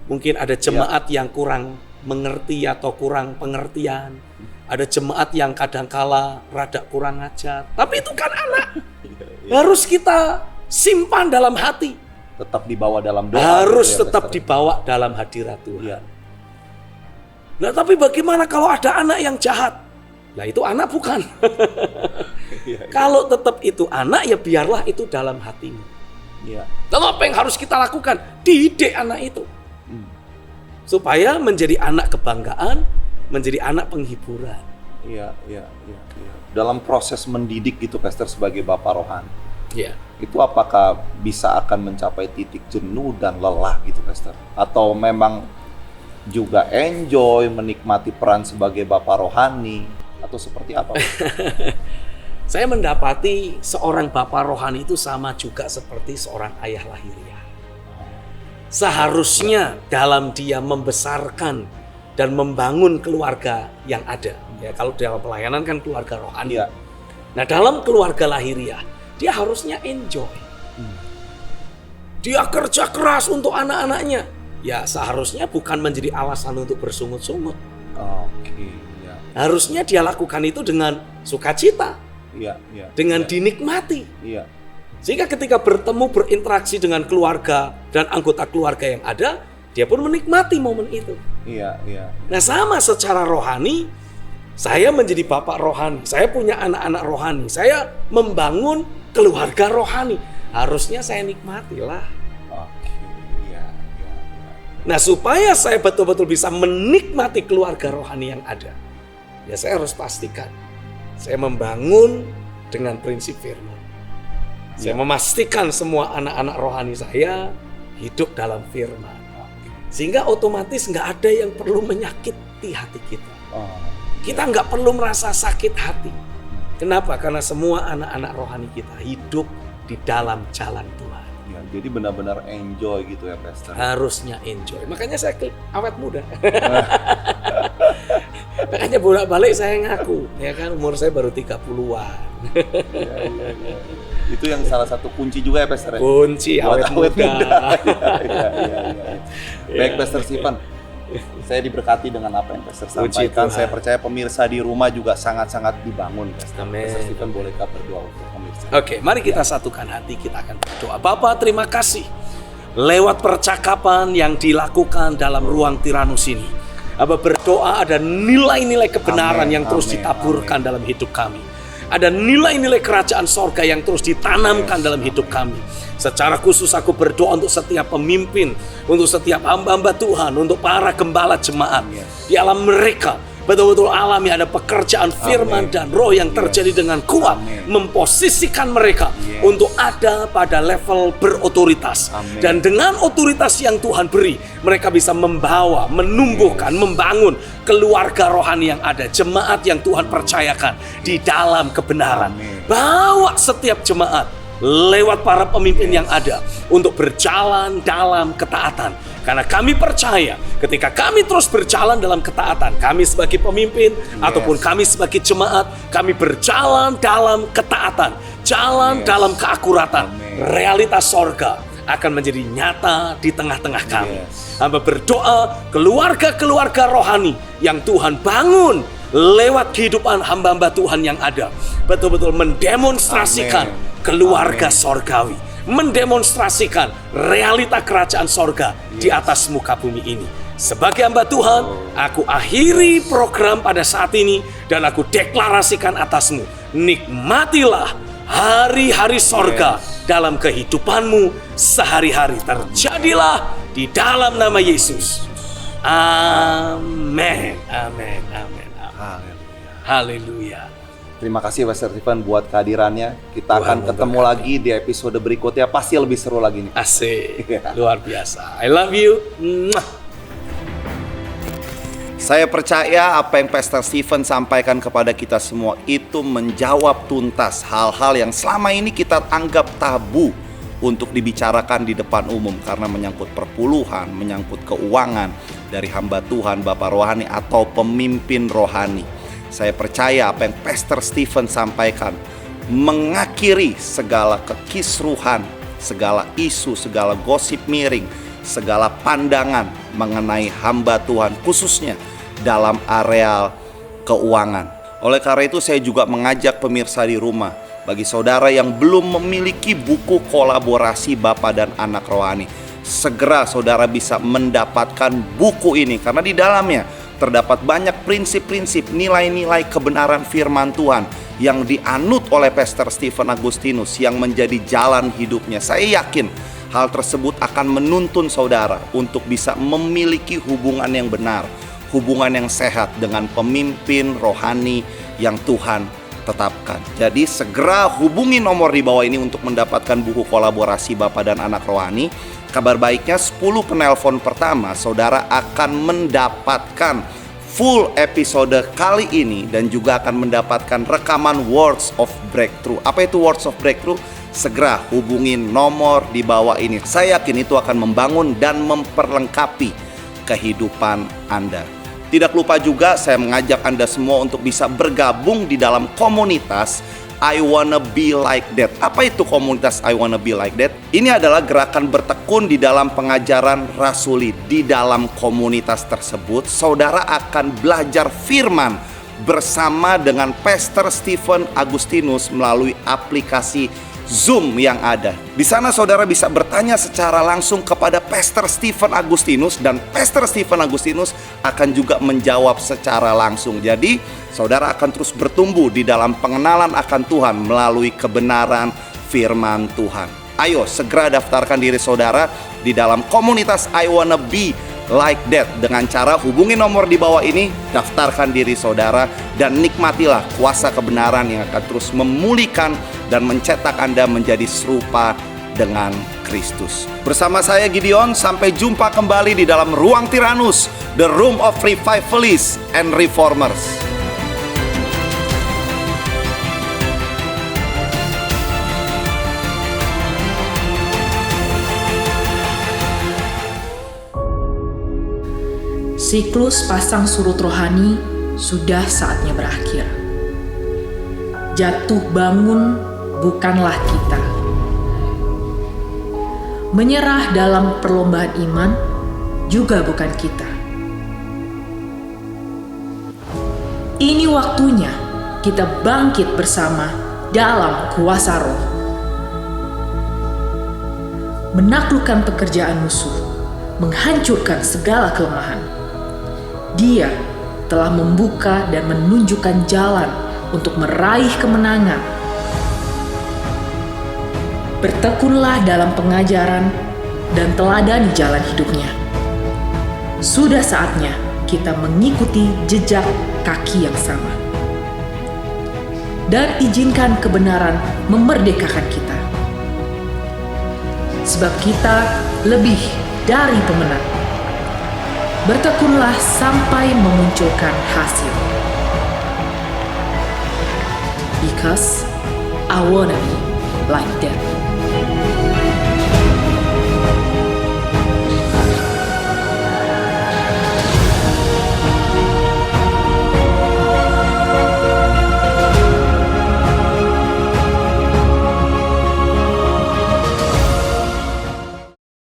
Mungkin ada jemaat yang kurang mengerti atau kurang pengertian. Ada jemaat yang kadangkala rada kurang ajar. Tapi itu kan anak. Harus kita simpan dalam hati. Tetap dibawa dalam doa. Harus gitu ya, tetap Pastor. dibawa dalam hadirat Tuhan. Iya. Nah, tapi bagaimana kalau ada anak yang jahat? Nah, itu anak bukan. Kalau tetap itu anak, ya biarlah itu dalam hatimu. Iya. Lalu apa yang harus kita lakukan? Didik anak itu. Supaya menjadi anak kebanggaan, menjadi anak penghiburan. Iya. Dalam proses mendidik gitu, Pastor, sebagai bapak rohani, Ya. itu apakah bisa akan mencapai titik jenuh dan lelah gitu, Pastor? Atau memang juga enjoy menikmati peran sebagai bapak rohani, atau seperti apa? Saya mendapati seorang bapak rohani itu sama juga seperti seorang ayah lahiriah. Seharusnya dalam dia membesarkan dan membangun keluarga yang ada. Ya, kalau dalam pelayanan kan keluarga rohani. Iya. Nah, dalam keluarga lahiriah, dia harusnya enjoy. Dia kerja keras untuk anak-anaknya. Ya, seharusnya bukan menjadi alasan untuk bersungut-sungut. Oke, ya. Harusnya dia lakukan itu dengan sukacita, Iya. dengan dinikmati. Iya. Sehingga ketika bertemu, berinteraksi dengan keluarga dan anggota keluarga yang ada, dia pun menikmati momen itu. Iya. Nah, sama secara rohani, saya menjadi bapak rohani, saya punya anak-anak rohani, saya membangun keluarga rohani. Harusnya saya nikmatilah. Oke, iya. Nah, supaya saya betul-betul bisa menikmati keluarga rohani yang ada, ya saya harus pastikan saya membangun dengan prinsip firman. Saya memastikan semua anak-anak rohani saya hidup dalam firman. Sehingga otomatis nggak ada yang perlu menyakiti hati kita. Kita nggak perlu merasa sakit hati. Kenapa? Karena semua anak-anak rohani kita hidup di dalam jalan Tuhan. Ya, jadi benar-benar enjoy gitu ya, Pastor. Harusnya enjoy. Makanya saya awet muda. Makanya bolak-balik saya ngaku, ya kan, umur saya baru 30-an. Iya. Itu yang salah satu kunci juga ya, Pastor. Kunci Buat awet muda. Iya. Baik, Pastor Stephen. Saya diberkati dengan apa yang Pastor Puji sampaikan. Tuhan. Saya percaya pemirsa di rumah juga sangat-sangat dibangun, Pastor. Amin. Pastor Stephen, bolehkah berdoa untuk pemirsa? Oke, mari kita satukan hati, kita akan berdoa. Bapak, terima kasih lewat percakapan yang dilakukan dalam ruang Tiranus ini. Abah berdoa ada nilai-nilai kebenaran Amin, yang terus amin, ditaburkan dalam hidup kami. Ada nilai-nilai kerajaan sorga yang terus ditanamkan dalam hidup kami. Secara khusus aku berdoa untuk setiap pemimpin, untuk setiap hamba-hamba Tuhan, untuk para gembala jemaat. Di alam mereka betul-betul alami ada pekerjaan firman dan roh yang terjadi dengan kuat. Memposisikan mereka untuk ada pada level berotoritas. Dan dengan otoritas yang Tuhan beri, mereka bisa membawa, menumbuhkan, membangun keluarga rohani yang ada. Jemaat yang Tuhan percayakan di dalam kebenaran. Bawa setiap jemaat lewat para pemimpin yang ada untuk berjalan dalam ketaatan. Karena kami percaya ketika kami terus berjalan dalam ketaatan, kami sebagai pemimpin ataupun kami sebagai jemaat, kami berjalan dalam ketaatan, jalan dalam keakuratan. Realitas sorga akan menjadi nyata di tengah-tengah kami. Hamba berdoa keluarga-keluarga rohani yang Tuhan bangun lewat kehidupan hamba-hamba Tuhan yang ada, betul-betul mendemonstrasikan keluarga sorgawi, mendemonstrasikan realita kerajaan sorga di atas muka bumi ini. Sebagai hamba Tuhan, aku akhiri program pada saat ini dan aku deklarasikan atasmu, nikmatilah hari-hari sorga dalam kehidupanmu sehari-hari. Terjadilah di dalam nama Yesus. Amin. Amin. Amin. Haleluya. Terima kasih Pastor Stephen buat kehadirannya. Kita akan ketemu lagi di episode berikutnya. Pasti lebih seru lagi nih. Asik. Luar biasa. I love you. Saya percaya apa yang Pastor Stephen sampaikan kepada kita semua itu menjawab tuntas hal-hal yang selama ini kita anggap tabu untuk dibicarakan di depan umum karena menyangkut perpuluhan, menyangkut keuangan dari hamba Tuhan, Bapak rohani atau pemimpin rohani. Saya percaya apa yang Pastor Stephen sampaikan mengakhiri segala kekisruhan, segala isu, segala gosip miring, segala pandangan mengenai hamba Tuhan, khususnya dalam area keuangan. Oleh karena itu saya juga mengajak pemirsa di rumah, bagi saudara yang belum memiliki buku kolaborasi Bapa dan Anak Rohani, segera saudara bisa mendapatkan buku ini, karena di dalamnya terdapat banyak prinsip-prinsip, nilai-nilai kebenaran firman Tuhan yang dianut oleh Pastor Stephen Agustinus yang menjadi jalan hidupnya. Saya yakin hal tersebut akan menuntun saudara untuk bisa memiliki hubungan yang benar, hubungan yang sehat dengan pemimpin rohani yang Tuhan tetapkan. Jadi segera hubungi nomor di bawah ini untuk mendapatkan buku kolaborasi Bapa dan Anak Rohani. Kabar baiknya 10 penelpon pertama saudara akan mendapatkan full episode kali ini dan juga akan mendapatkan rekaman Words of Breakthrough. Apa itu Words of Breakthrough? Segera hubungi nomor di bawah ini. Saya yakin itu akan membangun dan memperlengkapi kehidupan Anda. Tidak lupa juga saya mengajak Anda semua untuk bisa bergabung di dalam komunitas I Wanna Be Like That. Apa itu komunitas I Wanna Be Like That? Ini adalah gerakan bertekun di dalam pengajaran rasuli. Di dalam komunitas tersebut, saudara akan belajar firman bersama dengan Pastor Stephen Agustinus melalui aplikasi Zoom yang ada. Di sana saudara bisa bertanya secara langsung kepada Pastor Stephen Agustinus, dan Pastor Stephen Agustinus akan juga menjawab secara langsung. Jadi saudara akan terus bertumbuh di dalam pengenalan akan Tuhan melalui kebenaran firman Tuhan. Ayo segera daftarkan diri saudara di dalam komunitas I Wanna Be Like That dengan cara hubungi nomor di bawah ini, daftarkan diri saudara, dan nikmatilah kuasa kebenaran yang akan terus memulihkan dan mencetak Anda menjadi serupa dengan Kristus. Bersama saya Gideon, sampai jumpa kembali di dalam Ruang Tiranus, The Room of Revivalists and Reformers. Siklus pasang surut rohani sudah saatnya berakhir. Jatuh bangun bukanlah kita. Menyerah dalam perlombaan iman juga bukan kita. Ini waktunya kita bangkit bersama dalam kuasa Roh. Menaklukkan pekerjaan musuh, menghancurkan segala kelemahan. Dia telah membuka dan menunjukkan jalan untuk meraih kemenangan. Bertekunlah dalam pengajaran dan teladani jalan hidupnya. Sudah saatnya kita mengikuti jejak kaki yang sama. Dan izinkan kebenaran memerdekakan kita. Sebab kita lebih dari pemenang. Bertekunlah sampai memunculkan hasil. Because I wanna be like that.